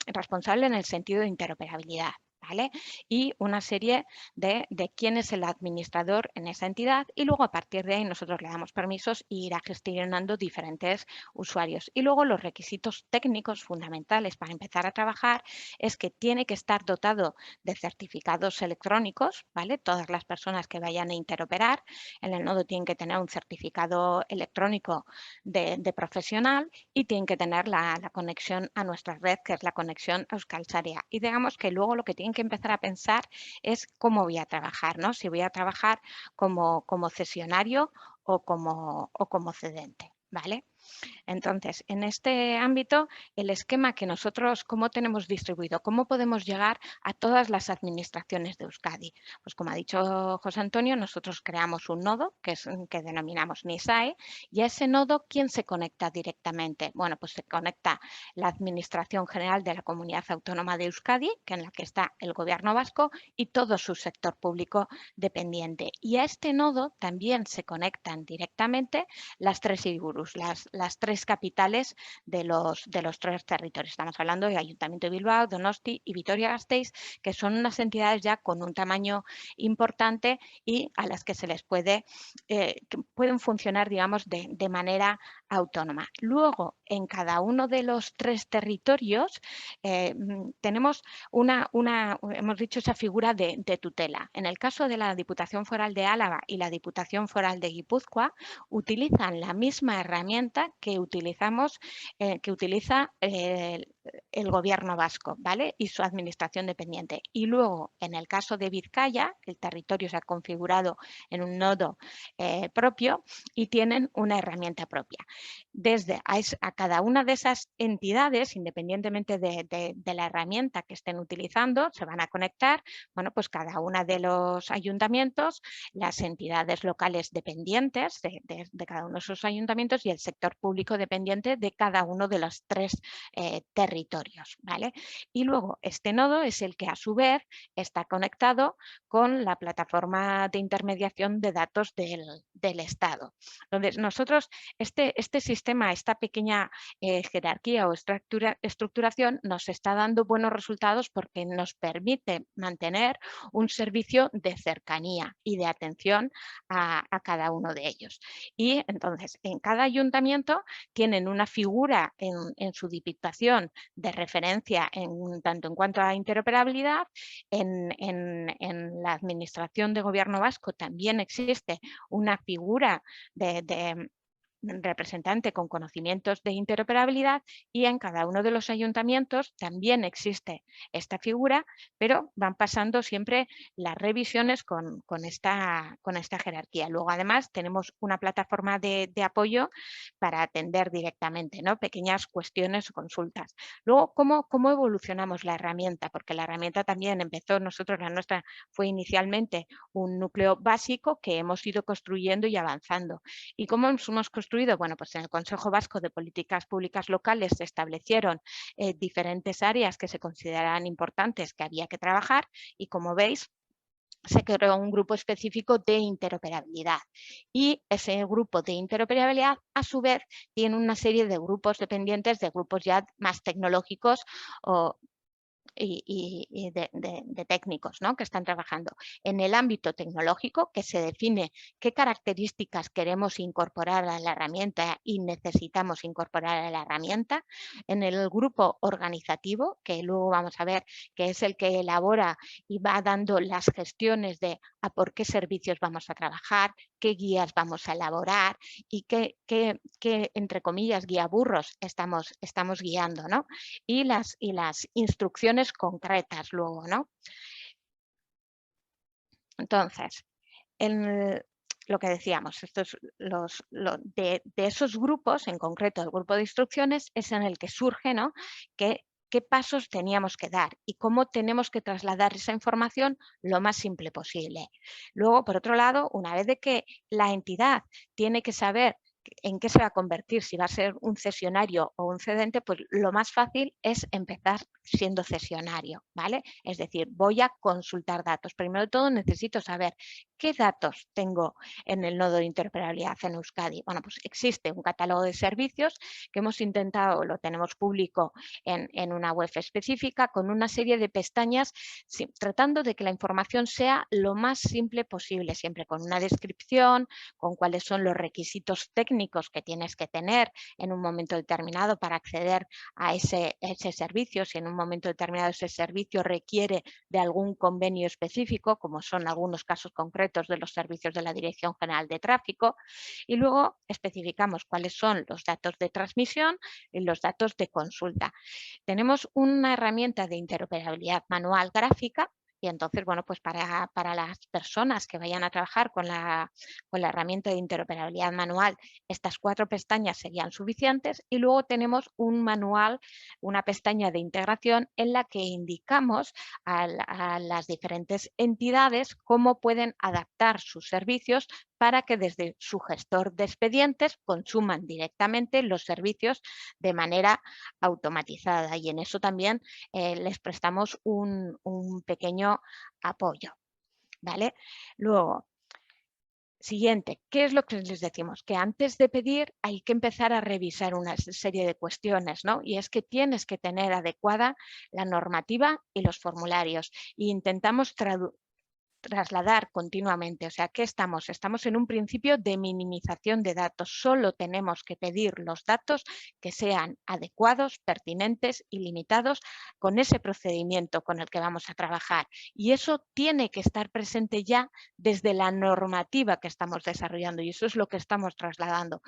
responsable en el sentido de interoperabilidad. ¿Vale? Y una serie de quién es el administrador en esa entidad y luego a partir de ahí nosotros le damos permisos e irá gestionando diferentes usuarios. Y luego los requisitos técnicos fundamentales para empezar a trabajar es que tiene que estar dotado de certificados electrónicos, ¿vale? Todas las personas que vayan a interoperar en el nodo tienen que tener un certificado electrónico de profesional y tienen que tener la conexión a nuestra red, que es la conexión a Euskal Sarea. Y digamos que luego lo que tienen que empezar a pensar es cómo voy a trabajar, ¿no? Si voy a trabajar como cesionario o como cedente, ¿vale? Entonces, en este ámbito, el esquema que nosotros, ¿cómo tenemos distribuido? ¿Cómo podemos llegar a todas las administraciones de Euskadi? Pues como ha dicho José Antonio, nosotros creamos un nodo que denominamos NISAE y a ese nodo, ¿quién se conecta directamente? Bueno, pues se conecta la Administración General de la Comunidad Autónoma de Euskadi, que en la que está el Gobierno vasco y todo su sector público dependiente. Y a este nodo también se conectan directamente las tres Hiriburus, las tres capitales de los tres territorios. Estamos hablando de Ayuntamiento de Bilbao, Donosti y Vitoria-Gasteiz, que son unas entidades ya con un tamaño importante y a las que se les que pueden funcionar, digamos, de manera autónoma. Luego, en cada uno de los tres territorios tenemos hemos dicho, esa figura de tutela. En el caso de la Diputación Foral de Álava y la Diputación Foral de Guipúzcoa, utilizan la misma herramienta que utiliza el Gobierno vasco, ¿vale? Y su administración dependiente. Y luego, en el caso de Vizcaya, el territorio se ha configurado en un nodo propio y tienen una herramienta propia. Desde a cada una de esas entidades, independientemente de la herramienta que estén utilizando, se van a conectar, bueno, pues cada una de los ayuntamientos, las entidades locales dependientes de cada uno de esos ayuntamientos y el sector público dependiente de cada uno de los tres territorios, ¿vale? Y luego este nodo es el que a su vez está conectado con la plataforma de intermediación de datos del Estado. Entonces, nosotros, este sistema, esta pequeña jerarquía o estructuración nos está dando buenos resultados porque nos permite mantener un servicio de cercanía y de atención a cada uno de ellos. Y entonces, en cada ayuntamiento tienen una figura en su diputación de referencia tanto en cuanto a interoperabilidad. En la Administración de Gobierno vasco también existe una figura de representante con conocimientos de interoperabilidad y en cada uno de los ayuntamientos también existe esta figura, pero van pasando siempre las revisiones con esta jerarquía. Luego, además, tenemos una plataforma de apoyo para atender directamente, ¿no? Pequeñas cuestiones o consultas. Luego, ¿cómo evolucionamos la herramienta? Porque la herramienta también empezó, la nuestra fue inicialmente un núcleo básico que hemos ido construyendo y avanzando. ¿Y cómo hemos construido? Bueno, pues en el Consejo Vasco de Políticas Públicas Locales se establecieron diferentes áreas que se consideraban importantes que había que trabajar y, como veis, se creó un grupo específico de interoperabilidad y ese grupo de interoperabilidad a su vez tiene una serie de grupos dependientes de grupos ya más tecnológicos y de técnicos, ¿no? Que están trabajando en el ámbito tecnológico, que se define qué características queremos incorporar a la herramienta y necesitamos incorporar a la herramienta, en el grupo organizativo, que luego vamos a ver que es el que elabora y va dando las gestiones de a por qué servicios vamos a trabajar, qué guías vamos a elaborar y qué entre comillas, guiaburros estamos guiando, ¿no? Y las instrucciones concretas luego, ¿no? Entonces, lo que decíamos, de esos grupos, en concreto el grupo de instrucciones, es en el que surge, ¿no? Que qué pasos teníamos que dar y cómo tenemos que trasladar esa información lo más simple posible. Luego, por otro lado, una vez de que la entidad tiene que saber en qué se va a convertir, si va a ser un cesionario o un cedente, pues lo más fácil es empezar siendo cesionario, ¿vale? Es decir, voy a consultar datos. Primero de todo necesito saber qué datos tengo en el nodo de interoperabilidad en Euskadi. Bueno, pues existe un catálogo de servicios que hemos intentado, lo tenemos público en una web específica, con una serie de pestañas, tratando de que la información sea lo más simple posible, siempre con una descripción, con cuáles son los requisitos técnicos que tienes que tener en un momento determinado para acceder a ese servicio, si en un momento determinado ese servicio requiere de algún convenio específico, como son algunos casos concretos de los servicios de la Dirección General de Tráfico, y luego especificamos cuáles son los datos de transmisión y los datos de consulta. Tenemos una herramienta de interoperabilidad manual gráfica. Y entonces, bueno, pues para las personas que vayan a trabajar con la herramienta de interoperabilidad manual, estas 4 pestañas serían suficientes. Y luego tenemos un manual, una pestaña de integración en la que indicamos a las diferentes entidades cómo pueden adaptar sus servicios para que desde su gestor de expedientes consuman directamente los servicios de manera automatizada. Y en eso también les prestamos un pequeño apoyo, ¿vale? Luego, siguiente, ¿qué es lo que les decimos? Que antes de pedir hay que empezar a revisar una serie de cuestiones, ¿no? Y es que tienes que tener adecuada la normativa y los formularios. E intentamos trasladar continuamente. O sea, ¿qué estamos? Estamos en un principio de minimización de datos. Solo tenemos que pedir los datos que sean adecuados, pertinentes y limitados con ese procedimiento con el que vamos a trabajar. Y eso tiene que estar presente ya desde la normativa que estamos desarrollando y eso es lo que estamos trasladando,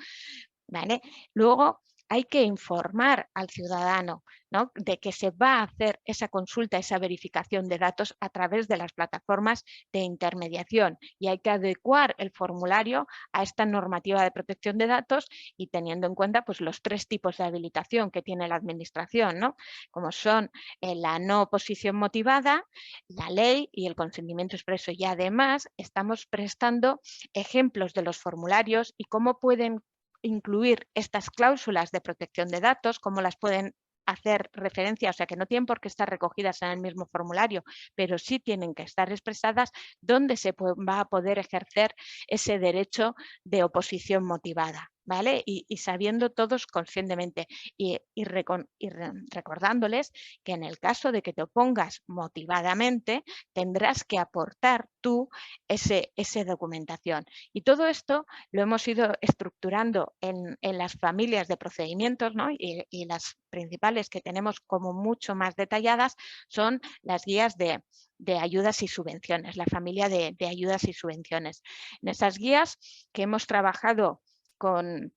¿vale? Luego, hay que informar al ciudadano, ¿no?, de que se va a hacer esa consulta, esa verificación de datos a través de las plataformas de intermediación y hay que adecuar el formulario a esta normativa de protección de datos y teniendo en cuenta pues, los 3 tipos de habilitación que tiene la administración, ¿no?, como son la no oposición motivada, la ley y el consentimiento expreso. Y además estamos prestando ejemplos de los formularios y cómo pueden incluir estas cláusulas de protección de datos, cómo las pueden hacer referencia, o sea que no tienen por qué estar recogidas en el mismo formulario, pero sí tienen que estar expresadas donde se va a poder ejercer ese derecho de oposición motivada, ¿vale? Y sabiendo todos conscientemente y recordándoles que en el caso de que te opongas motivadamente, tendrás que aportar tú esa documentación. Y todo esto lo hemos ido estructurando en las familias de procedimientos, ¿no? y las principales que tenemos como mucho más detalladas son las guías de ayudas y subvenciones, la familia de ayudas y subvenciones. En esas guías que hemos trabajado con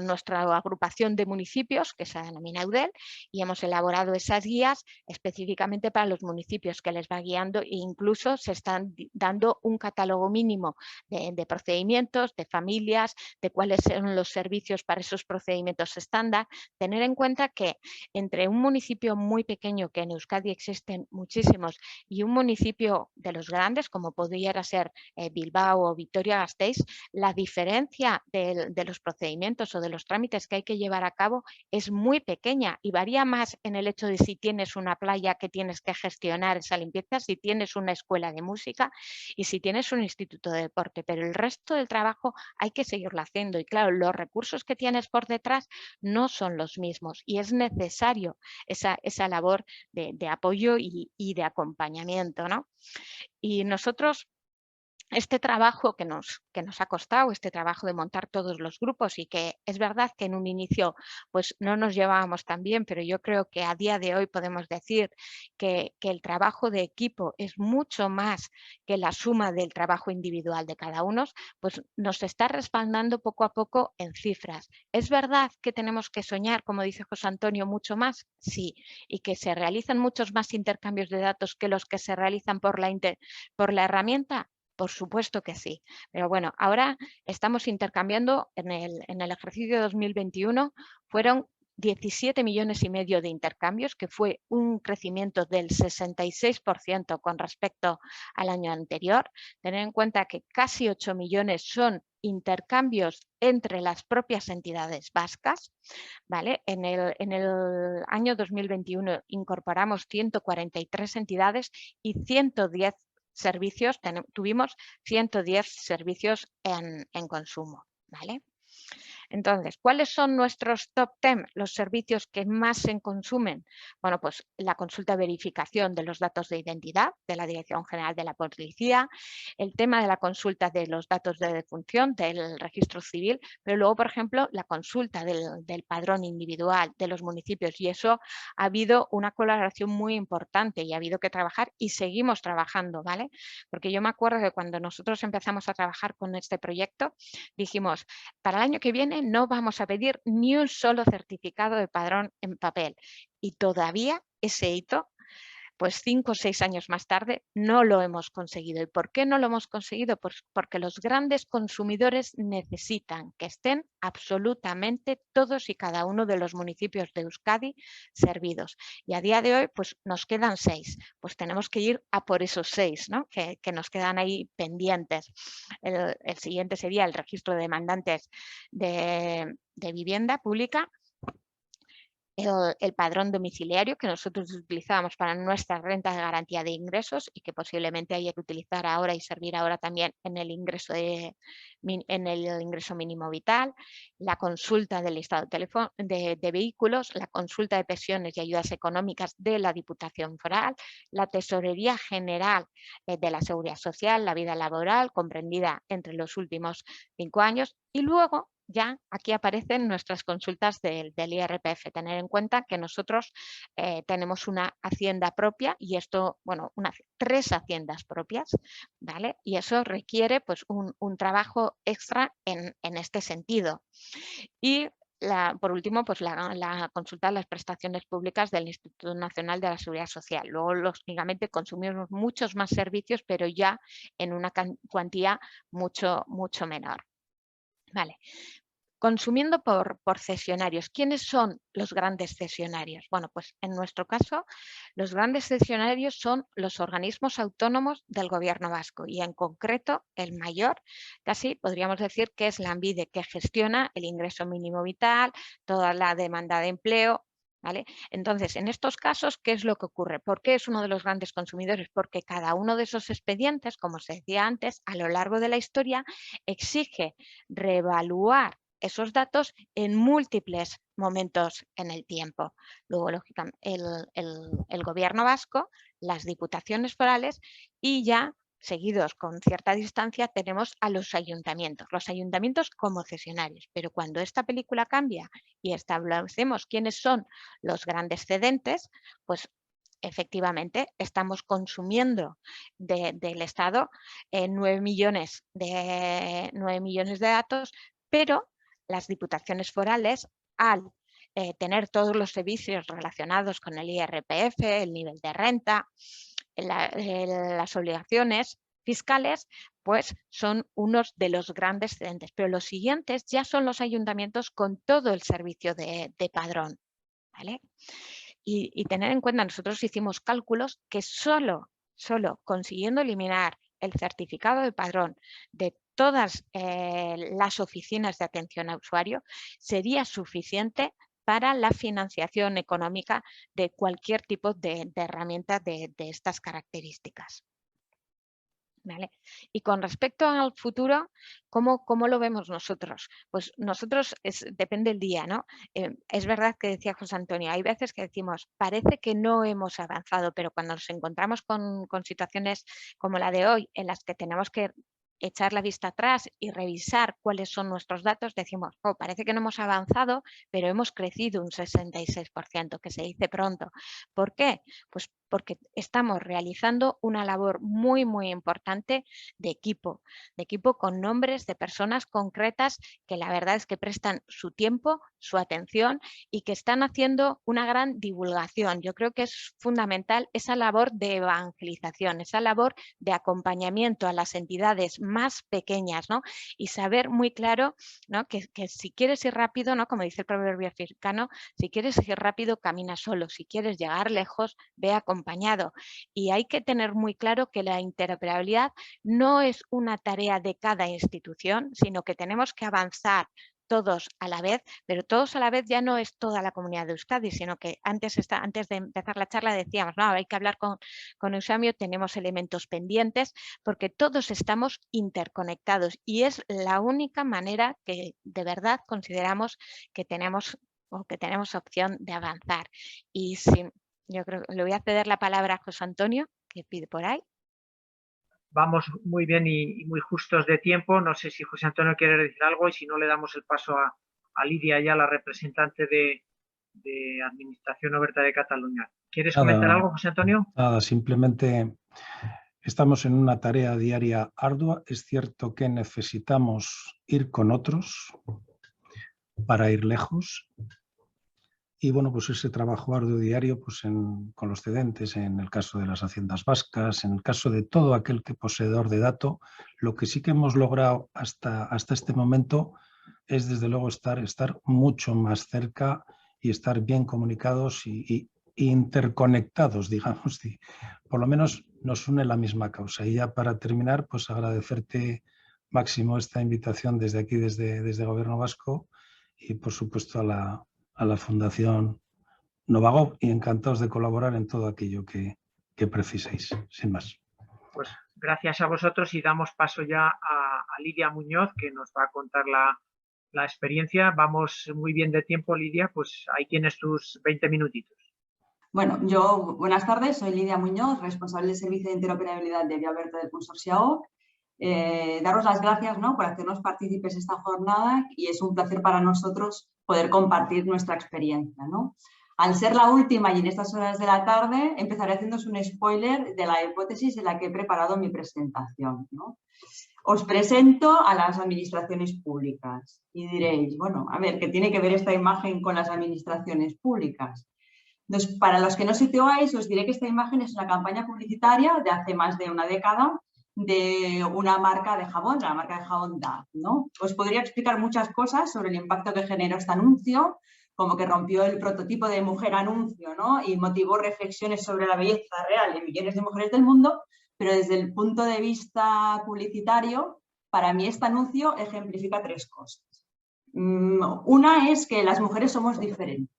nuestra agrupación de municipios, que se denomina EUDEL, y hemos elaborado esas guías específicamente para los municipios que les va guiando e incluso se están dando un catálogo mínimo de procedimientos, de familias, de cuáles son los servicios para esos procedimientos estándar. Tener en cuenta que entre un municipio muy pequeño, que en Euskadi existen muchísimos, y un municipio de los grandes, como pudiera ser Bilbao o Vitoria-Gasteiz, la diferencia de los procedimientos o de los trámites que hay que llevar a cabo es muy pequeña y varía más en el hecho de si tienes una playa que tienes que gestionar esa limpieza, si tienes una escuela de música y si tienes un instituto de deporte, pero el resto del trabajo hay que seguirlo haciendo y claro, los recursos que tienes por detrás no son los mismos y es necesario esa labor de apoyo y de acompañamiento, ¿no? Y nosotros, este trabajo que nos ha costado, este trabajo de montar todos los grupos y que es verdad que en un inicio pues no nos llevábamos tan bien, pero yo creo que a día de hoy podemos decir que el trabajo de equipo es mucho más que la suma del trabajo individual de cada uno, pues nos está respaldando poco a poco en cifras. ¿Es verdad que tenemos que soñar, como dice José Antonio, mucho más? Sí, y que se realizan muchos más intercambios de datos que los que se realizan por la herramienta. Por supuesto que sí, pero bueno, ahora estamos intercambiando en el ejercicio 2021 fueron 17,5 millones de intercambios, que fue un crecimiento del 66% con respecto al año anterior. Tener en cuenta que casi 8 millones son intercambios entre las propias entidades vascas, ¿vale? En el año 2021 incorporamos 143 entidades y 110 servicios, tuvimos 110 servicios en consumo, ¿vale? Entonces, ¿cuáles son nuestros top 10? Los servicios que más se consumen. Bueno, pues la consulta de verificación de los datos de identidad de la Dirección General de la Policía, el tema de la consulta de los datos de defunción del registro civil, pero luego, por ejemplo, la consulta del padrón individual de los municipios, y eso ha habido una colaboración muy importante y ha habido que trabajar y seguimos trabajando, ¿vale? Porque yo me acuerdo que cuando nosotros empezamos a trabajar con este proyecto, dijimos, para el año que viene no vamos a pedir ni un solo certificado de padrón en papel. Y todavía ese hito, pues 5 o 6 años más tarde, no lo hemos conseguido. ¿Y por qué no lo hemos conseguido? Pues porque los grandes consumidores necesitan que estén absolutamente todos y cada uno de los municipios de Euskadi servidos. Y a día de hoy, pues nos quedan 6. Pues tenemos que ir a por esos 6, ¿no? que nos quedan ahí pendientes. El siguiente sería el registro de demandantes de vivienda pública. El padrón domiciliario que nosotros utilizábamos para nuestra renta de garantía de ingresos y que posiblemente haya que utilizar ahora y servir ahora también en el ingreso mínimo vital, la consulta del listado de vehículos, la consulta de pensiones y ayudas económicas de la Diputación Foral, la Tesorería General de la Seguridad Social, la vida laboral comprendida entre los últimos 5 años y luego ya aquí aparecen nuestras consultas del IRPF. Tener en cuenta que nosotros tenemos una hacienda propia y esto, bueno, 3 haciendas propias, ¿vale? Y eso requiere pues un trabajo extra en este sentido. Y por último, pues la consulta de las prestaciones públicas del Instituto Nacional de la Seguridad Social. Luego, lógicamente, consumimos muchos más servicios, pero ya en una cuantía mucho menor. Vale. Consumiendo por cesionarios. ¿Quiénes son los grandes cesionarios? Bueno, pues en nuestro caso, los grandes cesionarios son los organismos autónomos del Gobierno vasco y en concreto el mayor, casi podríamos decir que es Lanbide, que gestiona el ingreso mínimo vital, toda la demanda de empleo, ¿vale? Entonces, en estos casos, ¿qué es lo que ocurre? ¿Por qué es uno de los grandes consumidores? Porque cada uno de esos expedientes, como se decía antes, a lo largo de la historia exige reevaluar esos datos en múltiples momentos en el tiempo. Luego, lógicamente, el Gobierno vasco, las diputaciones forales y ya seguidos con cierta distancia tenemos a los ayuntamientos como cesionarios. Pero cuando esta película cambia y establecemos quiénes son los grandes cedentes, pues efectivamente estamos consumiendo del Estado 9 millones de datos, pero las diputaciones forales, al tener todos los servicios relacionados con el IRPF, el nivel de renta, las obligaciones fiscales, pues son unos de los grandes cedentes. Pero los siguientes ya son los ayuntamientos con todo el servicio de padrón, ¿vale? Y tener en cuenta, nosotros hicimos cálculos que solo consiguiendo eliminar el certificado de padrón de todas las oficinas de atención a usuario sería suficiente para la financiación económica de cualquier tipo de herramienta de estas características. ¿Vale? Y con respecto al futuro, ¿cómo lo vemos nosotros? Pues nosotros, depende del día, ¿no? Es verdad que decía José Antonio, hay veces que decimos, parece que no hemos avanzado, pero cuando nos encontramos con situaciones como la de hoy, en las que tenemos que echar la vista atrás y revisar cuáles son nuestros datos, decimos, oh, parece que no hemos avanzado, pero hemos crecido un 66%, que se dice pronto. ¿Por qué? Pues porque estamos realizando una labor muy, muy importante de equipo con nombres de personas concretas que la verdad es que prestan su tiempo, su atención y que están haciendo una gran divulgación. Yo creo que es fundamental esa labor de evangelización, esa labor de acompañamiento a las entidades más pequeñas, ¿no? Y saber muy claro, ¿no? que si quieres ir rápido, ¿no? Como dice el proverbio africano, si quieres ir rápido, camina solo, si quieres llegar lejos, ve acompañado. Y hay que tener muy claro que la interoperabilidad no es una tarea de cada institución, sino que tenemos que avanzar todos a la vez, pero todos a la vez ya no es toda la comunidad de Euskadi, sino que antes de empezar la charla decíamos, no, hay que hablar con Eusebio, tenemos elementos pendientes, porque todos estamos interconectados y es la única manera que de verdad consideramos que tenemos opción de avanzar. Y yo creo que le voy a ceder la palabra a José Antonio, que pide por ahí. Vamos muy bien y muy justos de tiempo. No sé si José Antonio quiere decir algo y si no le damos el paso a Lidia, ya la representante de Administración Oberta de Cataluña. ¿Quieres comentar algo, José Antonio? Nada, simplemente estamos en una tarea diaria ardua. Es cierto que necesitamos ir con otros para ir lejos. Y bueno, pues ese trabajo arduo diario pues con los cedentes, en el caso de las haciendas vascas, en el caso de todo aquel que poseedor de dato, lo que sí que hemos logrado hasta este momento es desde luego estar mucho más cerca y estar bien comunicados y interconectados, digamos. Y por lo menos nos une la misma causa. Y ya para terminar, pues agradecerte, Máximo, esta invitación desde aquí, desde Gobierno Vasco y por supuesto a la Fundación Novagov, y encantados de colaborar en todo aquello que preciséis, sin más. Pues gracias a vosotros y damos paso ya a Lidia Muñoz, que nos va a contar la experiencia. Vamos muy bien de tiempo, Lidia, pues ahí tienes tus 20 minutitos. Bueno, buenas tardes, soy Lidia Muñoz, responsable del Servicio de Interoperabilidad de Vía Oberta del Consorcio AOC. Daros las gracias, ¿no?, por hacernos partícipes esta jornada y es un placer para nosotros poder compartir nuestra experiencia, ¿no? Al ser la última y en estas horas de la tarde, empezaré haciéndoos un spoiler de la hipótesis en la que he preparado mi presentación, ¿no? Os presento a las administraciones públicas y diréis, bueno, a ver, ¿qué tiene que ver esta imagen con las administraciones públicas? Entonces, para los que no situáis, os diré que esta imagen es una campaña publicitaria de hace más de una década de una marca de jabón, la marca de jabón Dove, ¿no? Os podría explicar muchas cosas sobre el impacto que generó este anuncio, como que rompió el prototipo de mujer anuncio, ¿no?, y motivó reflexiones sobre la belleza real de millones de mujeres del mundo, pero desde el punto de vista publicitario, para mí este anuncio ejemplifica tres cosas. Una es que las mujeres somos diferentes.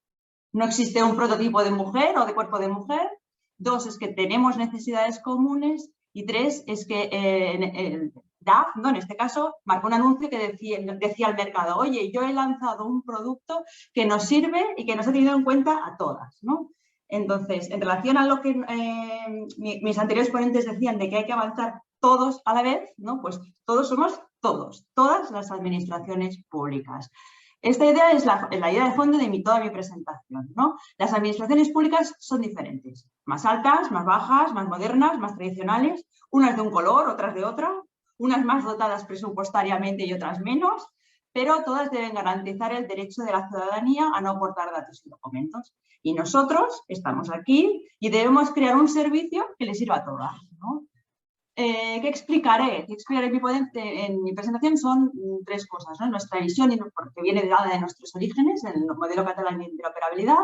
No existe un prototipo de mujer o de cuerpo de mujer. Dos, es que tenemos necesidades comunes. Y tres, es que DAF, ¿no?, en este caso, marcó un anuncio que decía al mercado, oye, yo he lanzado un producto que nos sirve y que nos ha tenido en cuenta a todas, ¿no? Entonces, en relación a lo que mis anteriores ponentes decían de que hay que avanzar todos a la vez, ¿no?, pues todos somos todas las administraciones públicas. Esta idea es la idea de fondo de toda mi presentación, ¿no? Las administraciones públicas son diferentes, más altas, más bajas, más modernas, más tradicionales, unas de un color, otras de otro, unas más dotadas presupuestariamente y otras menos, pero todas deben garantizar el derecho de la ciudadanía a no aportar datos y documentos. Y nosotros estamos aquí y debemos crear un servicio que les sirva a todas, ¿no? ¿Qué explicaré? En mi presentación son tres cosas, ¿no? Nuestra visión, porque viene dada de nuestros orígenes, el modelo catalán de interoperabilidad.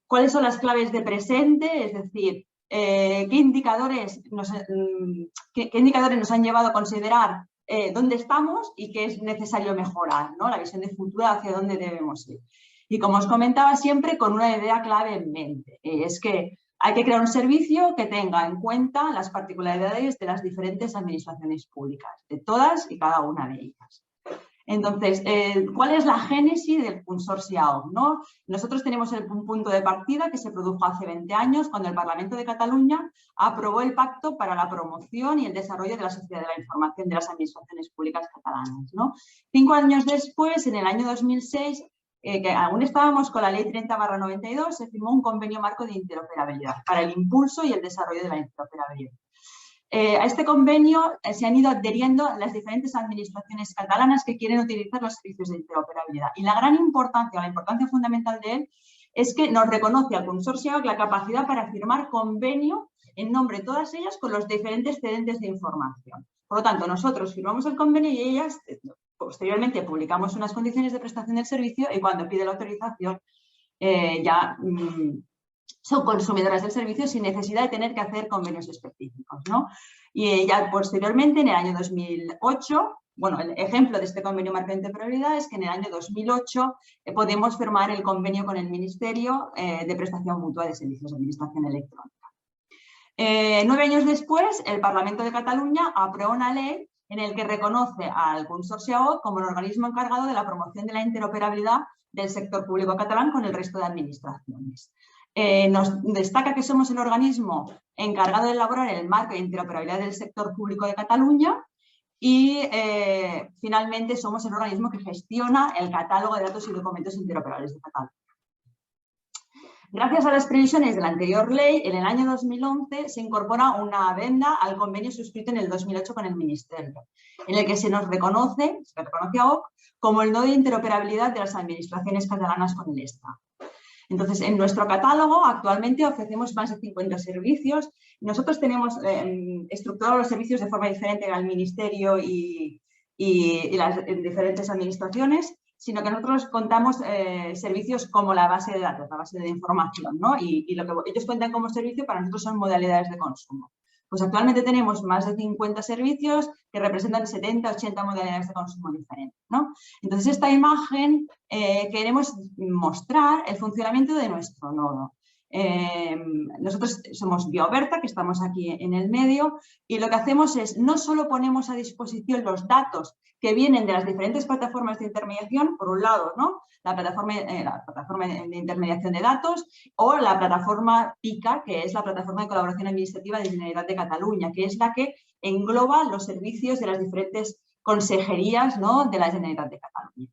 ¿Cuáles son las claves de presente? Es decir, ¿qué indicadores nos han llevado a considerar dónde estamos y qué es necesario mejorar, ¿no? La visión de futuro hacia dónde debemos ir. Y como os comentaba, siempre con una idea clave en mente, es que hay que crear un servicio que tenga en cuenta las particularidades de las diferentes administraciones públicas, de todas y cada una de ellas. Entonces, ¿cuál es la génesis del consorcio AOC, ¿no? Nosotros tenemos un punto de partida que se produjo hace 20 años cuando el Parlamento de Cataluña aprobó el Pacto para la Promoción y el Desarrollo de la Sociedad de la Información de las Administraciones Públicas Catalanas, ¿no? 5 años después, en el año 2006, que aún estábamos con la Ley 30/92, se firmó un convenio marco de interoperabilidad para el impulso y el desarrollo de la interoperabilidad. A este convenio se han ido adheriendo las diferentes administraciones catalanas que quieren utilizar los servicios de interoperabilidad. Y la gran importancia, la importancia fundamental de él, es que nos reconoce al consorcio la capacidad para firmar convenio en nombre de todas ellas con los diferentes cedentes de información. Por lo tanto, nosotros firmamos el convenio y ellas posteriormente publicamos unas condiciones de prestación del servicio y cuando pide la autorización son consumidoras del servicio sin necesidad de tener que hacer convenios específicos, ¿no? Y ya posteriormente, en el año 2008, bueno, el ejemplo de este convenio marco de interoperabilidad es que en el año 2008 podemos firmar el convenio con el Ministerio de Prestación Mutua de Servicios de Administración Electrónica. 9 años después, el Parlamento de Cataluña aprueba una ley en la que reconoce al Consorcio como el organismo encargado de la promoción de la interoperabilidad del sector público catalán con el resto de administraciones. Nos destaca que somos el organismo encargado de elaborar el marco de interoperabilidad del sector público de Cataluña y finalmente somos el organismo que gestiona el catálogo de datos y documentos interoperables de Cataluña. Gracias a las previsiones de la anterior ley, en el año 2011 se incorpora una adenda al convenio suscrito en el 2008 con el Ministerio, en el que se reconoce a OC como el nodo de interoperabilidad de las administraciones catalanas con el Estado. Entonces, en nuestro catálogo actualmente ofrecemos más de 50 servicios. Nosotros tenemos estructurados los servicios de forma diferente al Ministerio y las diferentes administraciones, sino que nosotros contamos servicios como la base de datos, la base de información, ¿no? Y lo que ellos cuentan como servicio para nosotros son modalidades de consumo. Pues actualmente tenemos más de 50 servicios que representan 70, 80 modalidades de consumo diferentes, ¿no? Entonces, esta imagen queremos mostrar el funcionamiento de nuestro nodo. Nosotros somos Bioberta, que estamos aquí en el medio, y lo que hacemos es no solo ponemos a disposición los datos que vienen de las diferentes plataformas de intermediación, por un lado, ¿no? La plataforma de intermediación de datos o la plataforma PICA, que es la plataforma de colaboración administrativa de la Generalitat de Cataluña, que es la que engloba los servicios de las diferentes consejerías, ¿no? De la Generalitat de Cataluña.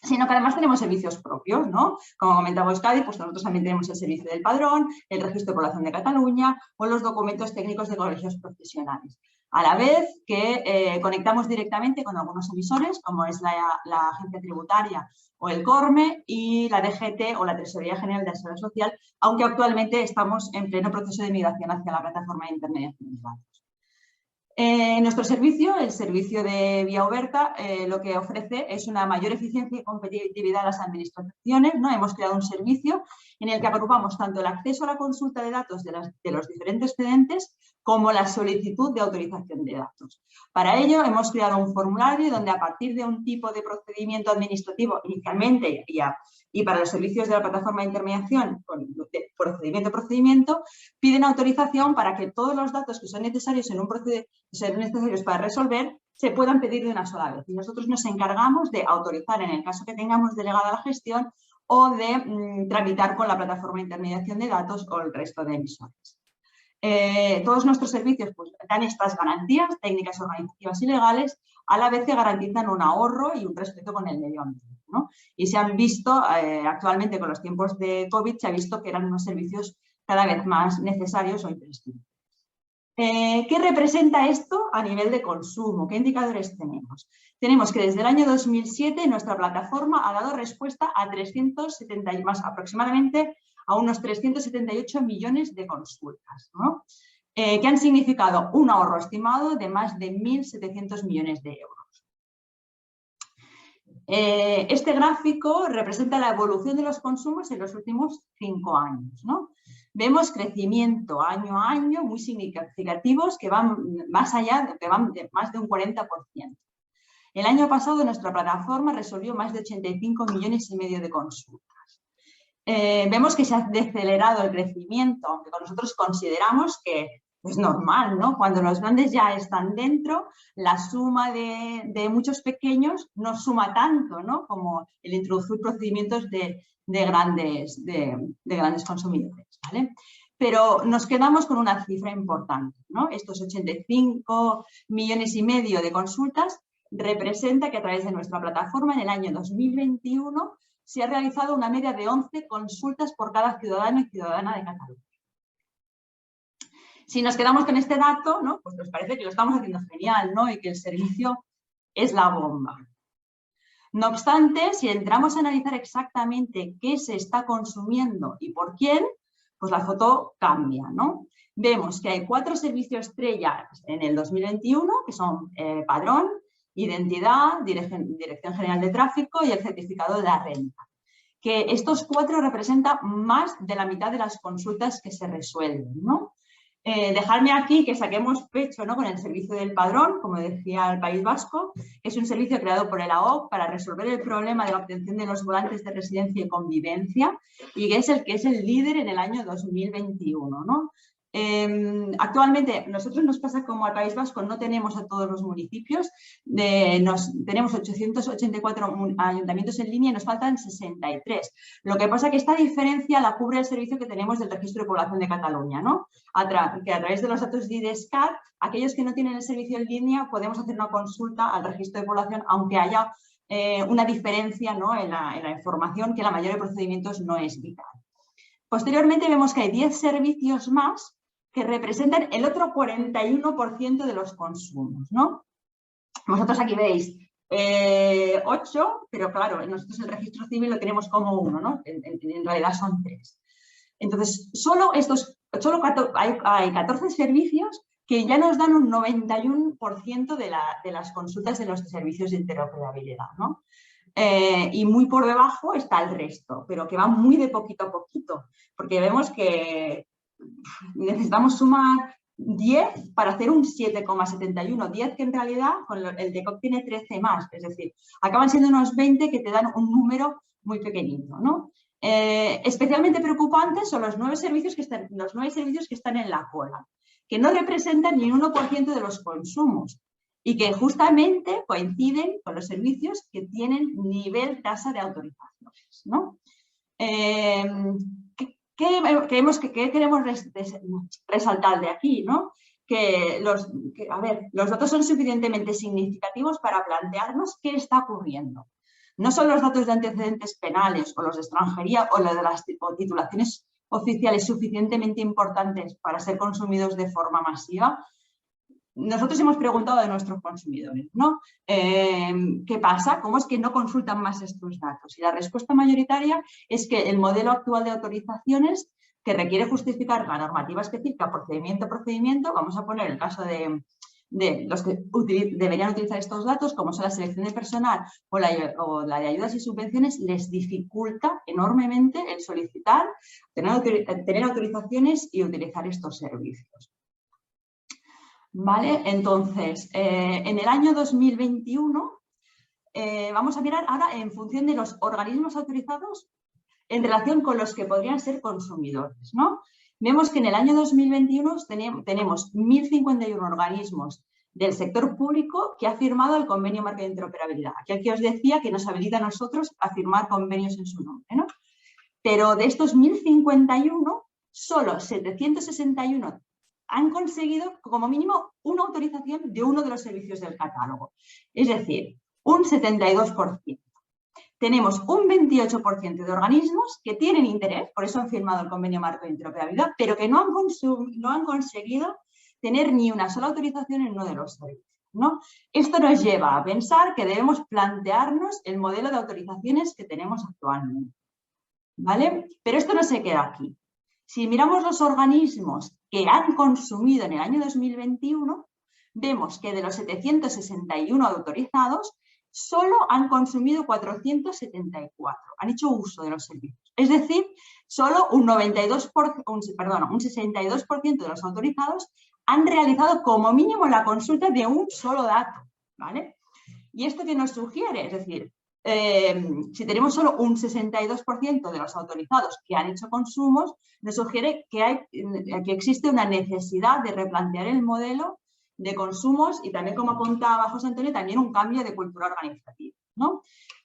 Sino que además tenemos servicios propios, ¿no? Como comentaba Euskadi, pues nosotros también tenemos el servicio del padrón, el registro de población de Cataluña o los documentos técnicos de colegios profesionales. A la vez que conectamos directamente con algunos emisores, como es la Agencia Tributaria o el CORME y la DGT o la Tesorería General de la Seguridad Social, aunque actualmente estamos en pleno proceso de migración hacia la plataforma de intermediación de datos. Nuestro servicio, el servicio de Bioberta, lo que ofrece es una mayor eficiencia y competitividad a las administraciones, ¿no? Hemos creado un servicio en el que agrupamos tanto el acceso a la consulta de datos de los diferentes cedentes como la solicitud de autorización de datos. Para ello hemos creado un formulario donde a partir de un tipo de procedimiento administrativo inicialmente y para los servicios de la plataforma de intermediación, procedimiento, piden autorización para que todos los datos que son necesarios para resolver se puedan pedir de una sola vez. Y nosotros nos encargamos de autorizar en el caso que tengamos delegada la gestión o de tramitar con la plataforma de intermediación de datos o el resto de emisores. Todos nuestros servicios pues, dan estas garantías técnicas, organizativas y legales, a la vez que garantizan un ahorro y un respeto con el medio ambiente, ¿no? Y se han visto, actualmente con los tiempos de COVID, se ha visto que eran unos servicios cada vez más necesarios o imprescindibles. ¿Qué representa esto a nivel de consumo? ¿Qué indicadores tenemos? Tenemos que desde el año 2007 nuestra plataforma ha dado respuesta a 370 y más, aproximadamente a unos 378 millones de consultas, ¿no? Que han significado un ahorro estimado de más de 1.700 millones de euros. Este gráfico representa la evolución de los consumos en los últimos 5 años, ¿no? Vemos crecimiento año a año muy significativos que van más allá, que van de más de un 40%. El año pasado nuestra plataforma resolvió más de 85 millones y medio de consultas. Vemos que se ha decelerado el crecimiento, aunque nosotros consideramos que es normal, ¿no? Cuando los grandes ya están dentro, la suma de muchos pequeños no suma tanto, ¿no? Como el introducir procedimientos de grandes consumidores, ¿vale? Pero nos quedamos con una cifra importante, ¿no? Estos 85 millones y medio de consultas representa que a través de nuestra plataforma en el año 2021 se ha realizado una media de 11 consultas por cada ciudadano y ciudadana de Cataluña. Si nos quedamos con este dato, ¿no? Pues nos parece que lo estamos haciendo genial, ¿no? Y que el servicio es la bomba. No obstante, si entramos a analizar exactamente qué se está consumiendo y por quién, pues la foto cambia, ¿no? Vemos que hay 4 servicios estrella en el 2021, que son padrón, identidad, Dirección General de Tráfico y el certificado de la renta. Que estos 4 representan más de la mitad de las consultas que se resuelven, ¿no? Dejarme aquí que saquemos pecho, ¿no? Con el servicio del padrón, como decía el País Vasco, que es un servicio creado por el AOC para resolver el problema de la obtención de los volantes de residencia y convivencia y que es el líder en el año 2021, ¿no? Actualmente, nosotros nos pasa como al País Vasco, no tenemos a todos los municipios, tenemos 884 ayuntamientos en línea y nos faltan 63. Lo que pasa es que esta diferencia la cubre el servicio que tenemos del Registro de Población de Cataluña, ¿no? Que a través de los datos de IDESCAT, aquellos que no tienen el servicio en línea, podemos hacer una consulta al Registro de Población, aunque haya una diferencia, ¿no? en la información, que la mayoría de procedimientos no es vital. Posteriormente vemos que hay 10 servicios más que representan el otro 41% de los consumos, ¿no? Vosotros aquí veis 8, pero claro, nosotros el registro civil lo tenemos como 1, ¿no? En realidad son 3. Entonces, hay 14 servicios que ya nos dan un 91% de las consultas de los servicios de interoperabilidad, ¿no? Y muy por debajo está el resto, pero que va muy de poquito a poquito, porque vemos que necesitamos sumar 10 para hacer un 7,71, 10 que en realidad con el DECOC tiene 13 más, es decir, acaban siendo unos 20 que te dan un número muy pequeñito, ¿no? Especialmente preocupantes son los 9 servicios que están en la cola, que no representan ni un 1% de los consumos y que justamente coinciden con los servicios que tienen nivel tasa de autorizaciones, ¿no? ¿Qué queremos resaltar de aquí, ¿no? Los datos son suficientemente significativos para plantearnos qué está ocurriendo. No son los datos de antecedentes penales o los de extranjería o los de las titulaciones oficiales suficientemente importantes para ser consumidos de forma masiva. Nosotros hemos preguntado a nuestros consumidores, ¿no? ¿Qué pasa? ¿Cómo es que no consultan más estos datos? Y la respuesta mayoritaria es que el modelo actual de autorizaciones, que requiere justificar la normativa específica procedimiento a procedimiento, vamos a poner el caso de los que deberían utilizar estos datos, como son la selección de personal o la de ayudas y subvenciones, les dificulta enormemente el solicitar, tener autorizaciones y utilizar estos servicios. ¿Vale? Entonces, en el año 2021 vamos a mirar ahora en función de los organismos autorizados en relación con los que podrían ser consumidores, ¿no? Vemos que en el año 2021 tenemos 1.051 organismos del sector público que ha firmado el Convenio Marco de Interoperabilidad. Aquí os decía que nos habilita a nosotros a firmar convenios en su nombre, ¿no? Pero de estos 1.051, solo 761 han conseguido como mínimo una autorización de uno de los servicios del catálogo. Es decir, un 72%. Tenemos un 28% de organismos que tienen interés, por eso han firmado el Convenio Marco de Interoperabilidad, pero que no han conseguido tener ni una sola autorización en uno de los servicios, ¿no? Esto nos lleva a pensar que debemos plantearnos el modelo de autorizaciones que tenemos actualmente, ¿vale? Pero esto no se queda aquí. Si miramos los organismos que han consumido en el año 2021, vemos que de los 761 autorizados, solo han consumido 474, han hecho uso de los servicios. Es decir, solo un 62% de los autorizados han realizado como mínimo la consulta de un solo dato, ¿vale? ¿Y esto qué nos sugiere? Es decir, si tenemos solo un 62% de los autorizados que han hecho consumos, nos sugiere que existe una necesidad de replantear el modelo de consumos y también, como apuntaba José Antonio, también un cambio de cultura organizativa, ¿no?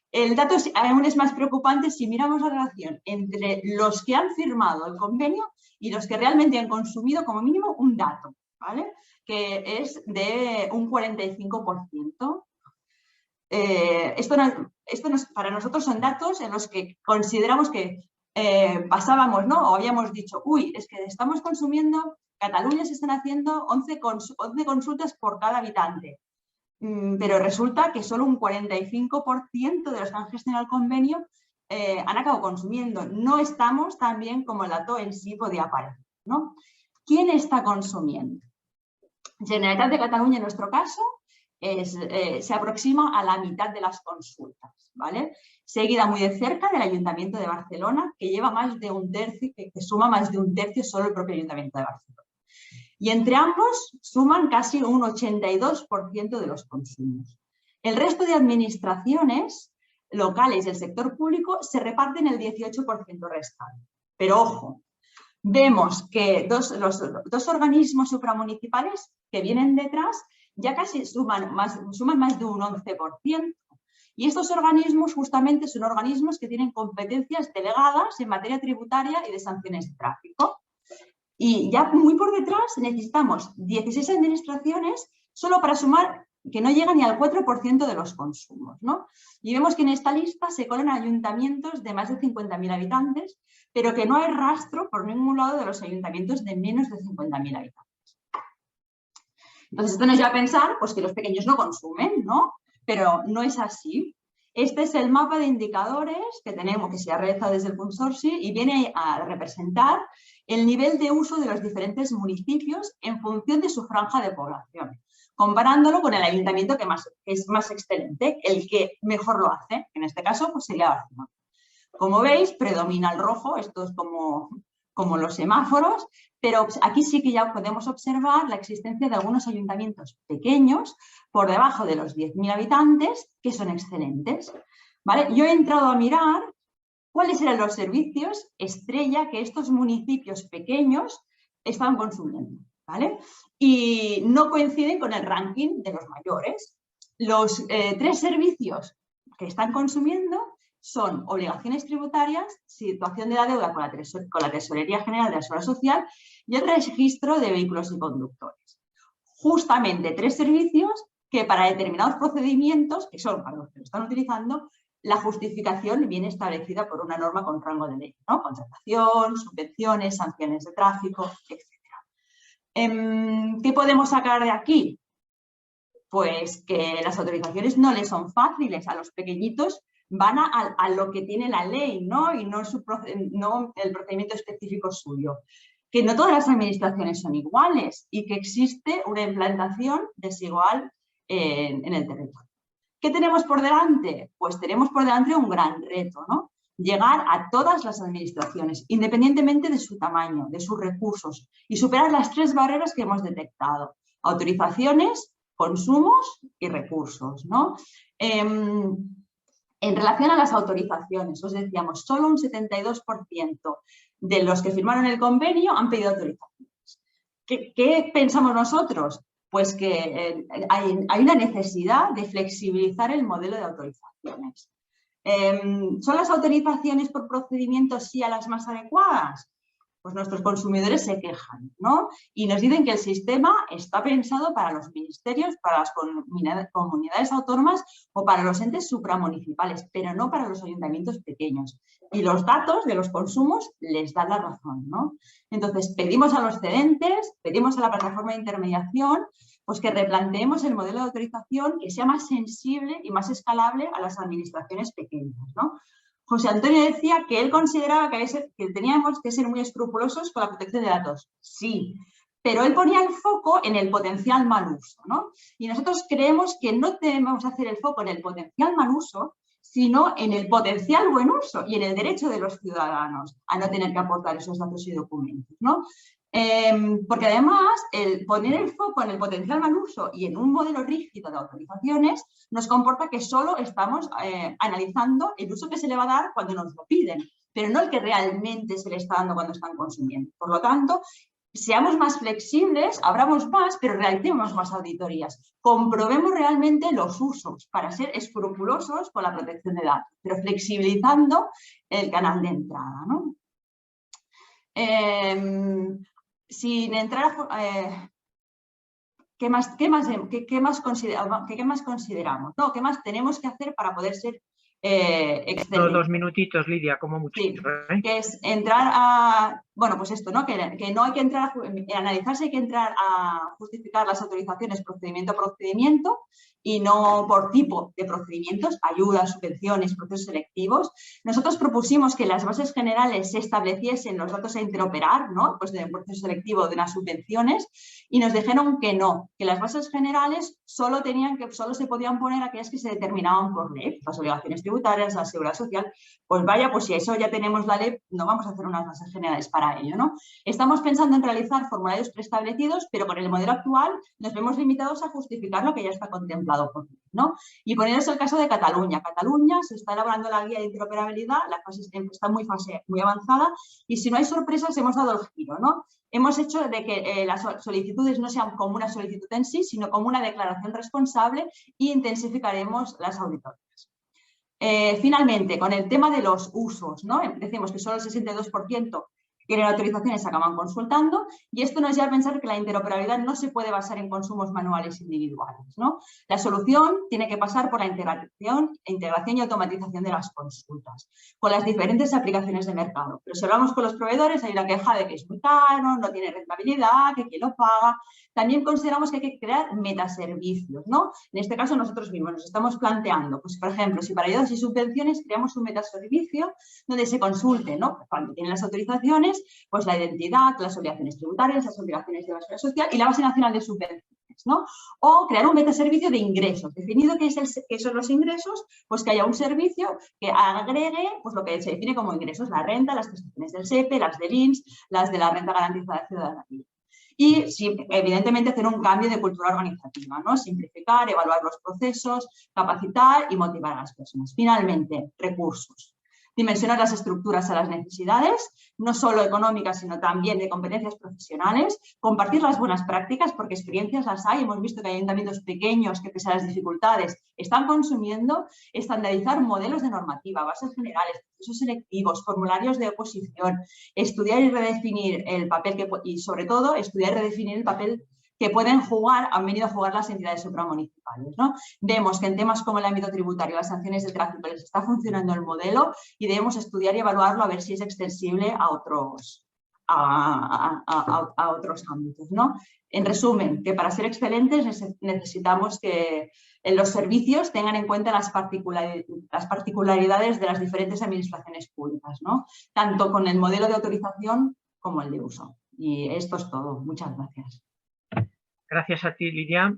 El dato aún es más preocupante si miramos la relación entre los que han firmado el convenio y los que realmente han consumido como mínimo un dato, ¿vale? Que es de un 45%. para nosotros son datos en los que consideramos que pasábamos, ¿no? O habíamos dicho, uy, es que estamos consumiendo, Cataluña se están haciendo 11 consultas por cada habitante. Pero resulta que solo un 45% de los que han gestionado el convenio han acabado consumiendo. No estamos tan bien como el dato en sí podía parecer, ¿no? ¿Quién está consumiendo? Generalitat de Cataluña, en nuestro caso, se aproxima a la mitad de las consultas, ¿vale? Seguida muy de cerca del Ayuntamiento de Barcelona, que lleva más de un tercio, que suma más de un tercio solo el propio Ayuntamiento de Barcelona. Y entre ambos suman casi un 82% de los consumos. El resto de administraciones locales del sector público se reparten el 18% restante. Pero ojo, vemos que los dos organismos supramunicipales que vienen detrás ya casi suman más de un 11%. Y estos organismos justamente son organismos que tienen competencias delegadas en materia tributaria y de sanciones de tráfico. Y ya muy por detrás necesitamos 16 administraciones solo para sumar que no llega ni al 4% de los consumos, ¿no? Y vemos que en esta lista se colan ayuntamientos de más de 50.000 habitantes, pero que no hay rastro por ningún lado de los ayuntamientos de menos de 50.000 habitantes. Entonces esto nos lleva a pensar pues, que los pequeños no consumen, ¿no? Pero no es así. Este es el mapa de indicadores que tenemos, que se ha realizado desde el consorcio y viene a representar el nivel de uso de los diferentes municipios en función de su franja de población, comparándolo con el ayuntamiento que es más excelente, el que mejor lo hace, en este caso pues sería Barcelona. Como veis, predomina el rojo, esto es como los semáforos, pero aquí sí que ya podemos observar la existencia de algunos ayuntamientos pequeños por debajo de los 10.000 habitantes que son excelentes, ¿vale? Yo he entrado a mirar cuáles eran los servicios estrella que estos municipios pequeños estaban consumiendo, ¿vale? Y no coinciden con el ranking de los mayores. Los 3 servicios que están consumiendo son obligaciones tributarias, situación de la deuda con la Tesorería General de la Seguridad Social y el registro de vehículos y conductores. Justamente 3 servicios que para determinados procedimientos, que son para los que lo están utilizando, la justificación viene establecida por una norma con rango de ley, ¿no? Contratación, subvenciones, sanciones de tráfico, etc. ¿Qué podemos sacar de aquí? Pues que las autorizaciones no les son fáciles a los pequeñitos, van a lo que tiene la ley, ¿no? Y no el procedimiento específico suyo. Que no todas las administraciones son iguales y que existe una implantación desigual en el territorio. ¿Qué tenemos por delante? Pues tenemos por delante un gran reto, ¿no? Llegar a todas las administraciones, independientemente de su tamaño, de sus recursos, y superar las 3 barreras que hemos detectado: autorizaciones, consumos y recursos, ¿no? En relación a las autorizaciones, os decíamos, solo un 72% de los que firmaron el convenio han pedido autorizaciones. ¿Qué pensamos nosotros? Pues que hay una necesidad de flexibilizar el modelo de autorizaciones. ¿Son las autorizaciones por procedimiento sí a las más adecuadas? Pues nuestros consumidores se quejan, ¿no? Y nos dicen que el sistema está pensado para los ministerios, para las comunidades autónomas o para los entes supramunicipales, pero no para los ayuntamientos pequeños. Y los datos de los consumos les dan la razón, ¿no? Entonces, pedimos a los cedentes, pedimos a la plataforma de intermediación, pues que replanteemos el modelo de autorización que sea más sensible y más escalable a las administraciones pequeñas, ¿no? José Antonio decía que él consideraba que teníamos que ser muy escrupulosos con la protección de datos. Sí, pero él ponía el foco en el potencial mal uso, ¿no? Y nosotros creemos que no debemos hacer el foco en el potencial mal uso, sino en el potencial buen uso y en el derecho de los ciudadanos a no tener que aportar esos datos y documentos, ¿no? Porque además el poner el foco en el potencial mal uso y en un modelo rígido de autorizaciones nos comporta que solo estamos analizando el uso que se le va a dar cuando nos lo piden, pero no el que realmente se le está dando cuando están consumiendo. Por lo tanto, seamos más flexibles, abramos más, pero realicemos más auditorías. Comprobemos realmente los usos para ser escrupulosos con la protección de datos, pero flexibilizando el canal de entrada, ¿no? Sin entrar ¿qué más consideramos? ¿No? ¿Qué más tenemos que hacer para poder ser excelentes? 2 minutitos, Lidia, como mucho. Sí, que es entrar a, bueno, pues esto, ¿no? Que no hay que entrar a analizarse, hay que entrar a justificar las autorizaciones procedimiento a procedimiento y no por tipo de procedimientos, ayudas, subvenciones, procesos selectivos. Nosotros propusimos que en las bases generales se estableciesen los datos a interoperar, ¿no? Pues de un proceso selectivo de unas subvenciones, y nos dijeron que no, que las bases generales solo se podían poner aquellas que se determinaban por ley, las obligaciones tributarias, la seguridad social. Pues vaya, pues si eso ya tenemos la ley, no vamos a hacer unas bases generales para ello, ¿no? Estamos pensando en realizar formularios preestablecidos, pero con el modelo actual nos vemos limitados a justificar lo que ya está contemplado por ley, ¿no? Y poneros el caso de Cataluña. Cataluña se está elaborando la guía de interoperabilidad, la fase está muy avanzada, y si no hay sorpresas hemos dado el giro, ¿no? Hemos hecho de que las solicitudes no sean como una solicitud en sí, sino como una declaración responsable, e intensificaremos las auditorías. Finalmente, con el tema de los usos, ¿no? Decimos que solo el 62% tienen autorizaciones, se acaban consultando, y esto nos lleva a pensar que la interoperabilidad no se puede basar en consumos manuales individuales, ¿no? La solución tiene que pasar por la integración y automatización de las consultas, con las diferentes aplicaciones de mercado. Pero si hablamos con los proveedores, hay una queja de que es muy caro, no tiene rentabilidad, que quién lo paga. También consideramos que hay que crear metaservicios, ¿no? En este caso nosotros mismos nos estamos planteando, pues por ejemplo, si para ayudas y subvenciones creamos un metaservicio donde se consulte, ¿no? Cuando tienen las autorizaciones, pues la identidad, las obligaciones tributarias, las obligaciones de la seguridad social y la base nacional de subvenciones, ¿no? O crear un metaservicio de ingresos, definido qué son los ingresos, pues que haya un servicio que agregue pues lo que se define como ingresos, la renta, las prestaciones del SEPE, las del INS, las de la renta garantizada de ciudadanía. Y sí, evidentemente hacer un cambio de cultura organizativa, ¿no? Simplificar, evaluar los procesos, capacitar y motivar a las personas. Finalmente, recursos. Dimensionar las estructuras a las necesidades, no solo económicas, sino también de competencias profesionales, compartir las buenas prácticas, porque experiencias las hay, hemos visto que hay ayuntamientos pequeños que pese a las dificultades están consumiendo, estandarizar modelos de normativa, bases generales, procesos selectivos, formularios de oposición, estudiar y redefinir el papel y sobre todo estudiar y redefinir el papel que han venido a jugar las entidades supramunicipales, ¿no? Vemos que en temas como el ámbito tributario, las sanciones de tráfico, les está funcionando el modelo y debemos estudiar y evaluarlo a ver si es extensible a otros ámbitos, ¿no? En resumen, que para ser excelentes necesitamos que los servicios tengan en cuenta las particularidades de las diferentes administraciones públicas, ¿no? Tanto con el modelo de autorización como el de uso. Y esto es todo. Muchas gracias. Gracias a ti, Lidia.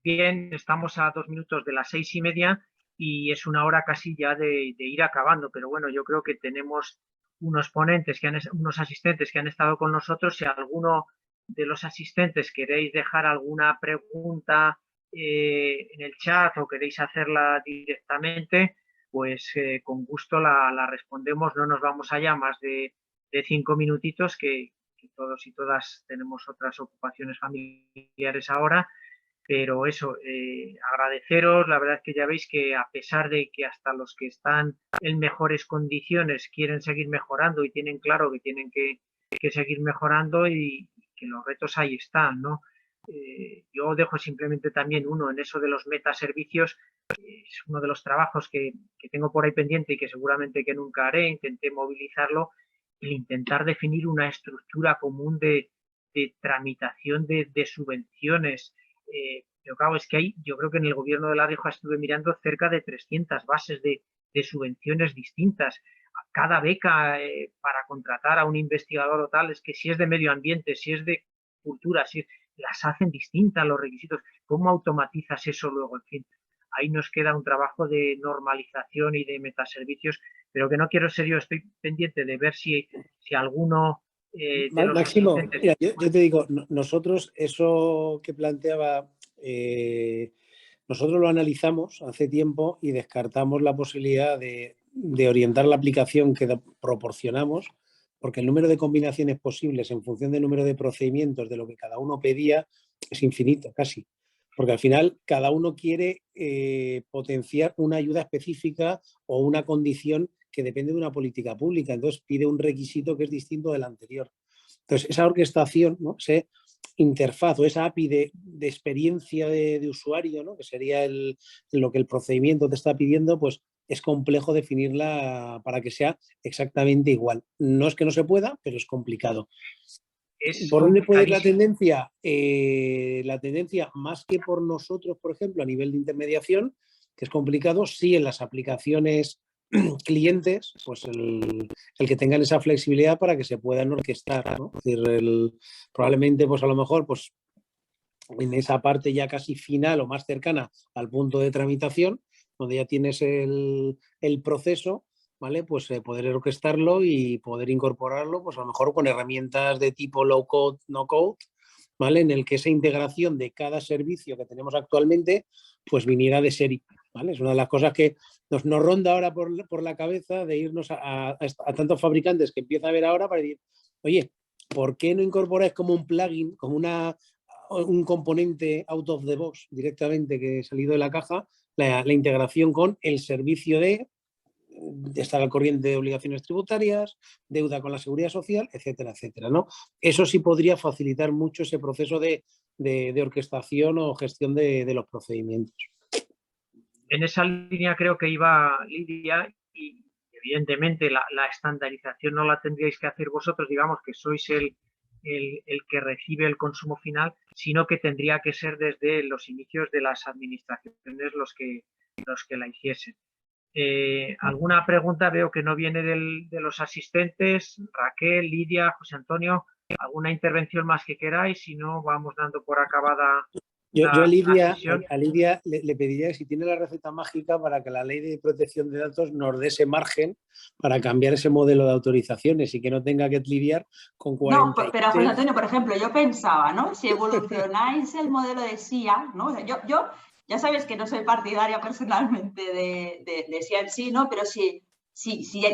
Bien, estamos a 2 minutos de las 6:30 y es una hora casi ya de ir acabando, pero bueno, yo creo que tenemos unos ponentes, unos asistentes que han estado con nosotros. Si alguno de los asistentes queréis dejar alguna pregunta en el chat o queréis hacerla directamente, pues con gusto la respondemos. No nos vamos allá más de 5 minutitos, que todos y todas tenemos otras ocupaciones familiares ahora, pero eso, agradeceros. La verdad es que ya veis que a pesar de que hasta los que están en mejores condiciones quieren seguir mejorando y tienen claro que tienen que seguir mejorando y que los retos ahí están, ¿no? Yo dejo simplemente también uno en eso de los metaservicios. Es uno de los trabajos que tengo por ahí pendiente y que seguramente que nunca haré. Intenté movilizarlo, el intentar definir una estructura común de tramitación de subvenciones. Pero claro, es que yo creo que en el gobierno de La Rioja estuve mirando cerca de 300 bases de subvenciones distintas. Cada beca para contratar a un investigador o tal, es que si es de medio ambiente, si es de cultura, si las hacen distintas los requisitos. ¿Cómo automatizas eso luego? En fin, ahí nos queda un trabajo de normalización y de metaservicios, pero que no quiero ser yo. Estoy pendiente de ver si alguno de los Máximo, asistentes... mira, yo te digo, nosotros eso que planteaba, nosotros lo analizamos hace tiempo y descartamos la posibilidad de orientar la aplicación que proporcionamos, porque el número de combinaciones posibles en función del número de procedimientos de lo que cada uno pedía es infinito casi. Porque al final cada uno quiere potenciar una ayuda específica o una condición que depende de una política pública. Entonces pide un requisito que es distinto del anterior. Entonces esa orquestación, ¿no? interfaz o esa API de experiencia de usuario, ¿no? Que sería lo que el procedimiento te está pidiendo, pues es complejo definirla para que sea exactamente igual. No es que no se pueda, pero es complicado. Es ¿Por dónde puede ir la complicadísimo. tendencia? La tendencia, más que por nosotros, por ejemplo, a nivel de intermediación, que es complicado, sí en las aplicaciones clientes, pues el que tengan esa flexibilidad para que se puedan orquestar, ¿no? Es decir, probablemente, pues a lo mejor, pues en esa parte ya casi final o más cercana al punto de tramitación, donde ya tienes el proceso, ¿vale? Pues poder orquestarlo y poder incorporarlo, pues a lo mejor con herramientas de tipo low code, no code, ¿vale? En el que esa integración de cada servicio que tenemos actualmente, pues viniera de serie, ¿vale? Es una de las cosas que nos ronda ahora por la cabeza de irnos a tantos fabricantes que empieza a ver ahora para decir, oye, ¿por qué no incorporáis como un plugin, como un componente out of the box directamente que he salido de la caja, la integración con el servicio de estar al corriente de obligaciones tributarias, deuda con la seguridad social, etcétera, etcétera, ¿no? Eso sí podría facilitar mucho ese proceso de orquestación o gestión de los procedimientos. En esa línea creo que iba Lidia y evidentemente la estandarización no la tendríais que hacer vosotros, digamos que sois el que recibe el consumo final, sino que tendría que ser desde los inicios de las administraciones los que la hiciesen. ¿Alguna pregunta? Veo que no viene de los asistentes. Raquel, Lidia, José Antonio, ¿alguna intervención más que queráis? Si no, vamos dando por acabada Yo la a sesión. Lidia le pediría que si tiene la receta mágica para que la ley de protección de datos nos dé ese margen para cambiar ese modelo de autorizaciones y que no tenga que lidiar con 40. No, pero José Antonio, por ejemplo, yo pensaba, ¿no? Si evolucionáis el modelo de SIA, ¿no? O sea, yo ya sabes que no soy partidaria personalmente de SIA en sí, ¿no? Pero si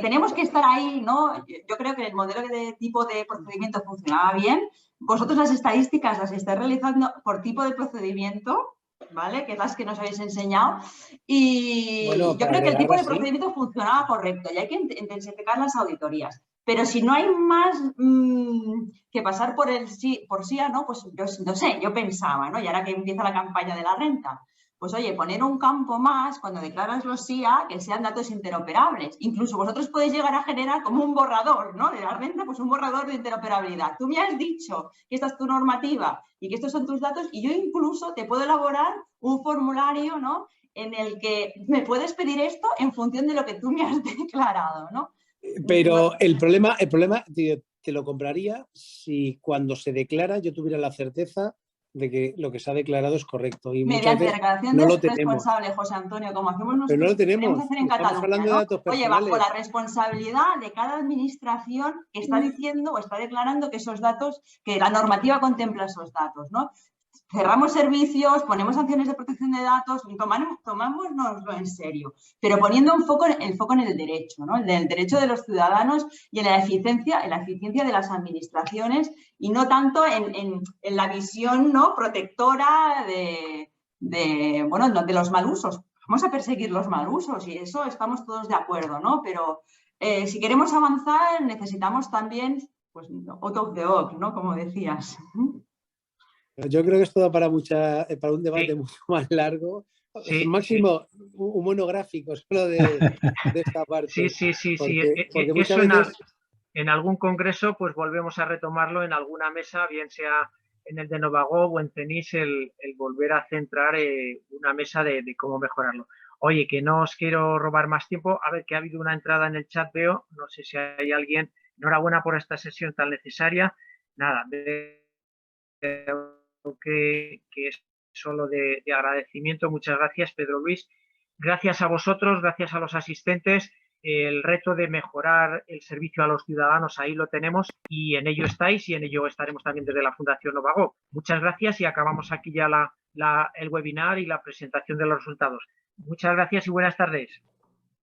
tenemos que estar ahí, ¿no? Yo creo que el modelo de tipo de procedimiento funcionaba bien. Vosotros las estadísticas las estáis realizando por tipo de procedimiento, ¿vale? Que es las que nos habéis enseñado. Y bueno, yo creo que el tipo de sí. procedimiento funcionaba correcto y hay que intensificar las auditorías. Pero si no hay más que pasar por SIA, ¿no? Pues yo no sé, yo pensaba, ¿no? Y ahora que empieza la campaña de la renta, pues oye, poner un campo más cuando declaras los SIA que sean datos interoperables. Incluso vosotros podéis llegar a generar como un borrador, ¿no? De la renta, pues un borrador de interoperabilidad. Tú me has dicho que esta es tu normativa y que estos son tus datos y yo incluso te puedo elaborar un formulario, ¿no? En el que me puedes pedir esto en función de lo que tú me has declarado, ¿no? Pero el problema te lo compraría si cuando se declara yo tuviera la certeza de que lo que se ha declarado es correcto. Y mediante muchas veces declaración no lo tenemos. responsable, José Antonio, como hacemos nosotros, Pero no lo queremos tenemos. hacer en Estamos Cataluña, hablando de ¿no? datos Oye, personales. bajo la responsabilidad de cada administración que está diciendo o está declarando que esos datos, que la normativa contempla esos datos, ¿no? Cerramos servicios, ponemos sanciones de protección de datos, tomámonoslo en serio, pero poniendo el foco en el derecho, ¿no? El derecho de los ciudadanos y en la eficiencia de las administraciones y no tanto en la visión, ¿no? Protectora de los malusos. Vamos a perseguir los malusos y eso estamos todos de acuerdo, ¿no? Pero si queremos avanzar necesitamos también, pues, out of the box, ¿no? Como decías. Yo creo que es todo para un debate mucho más largo. Sí, Máximo, un monográfico solo de esta parte. Sí. Porque muchas Eso veces... en algún congreso, pues volvemos a retomarlo en alguna mesa, bien sea en el de Novagov o en CENIS, el volver a centrar una mesa de cómo mejorarlo. Oye, que no os quiero robar más tiempo. A ver, que ha habido una entrada en el chat, veo. No sé si hay alguien. Enhorabuena por esta sesión tan necesaria. Nada, que es solo de agradecimiento. Muchas gracias, Pedro Luis. Gracias a vosotros, gracias a los asistentes. El reto de mejorar el servicio a los ciudadanos, ahí lo tenemos y en ello estáis y en ello estaremos también desde la Fundación Novagov. Muchas gracias y acabamos aquí ya el webinar y la presentación de los resultados. Muchas gracias y buenas tardes.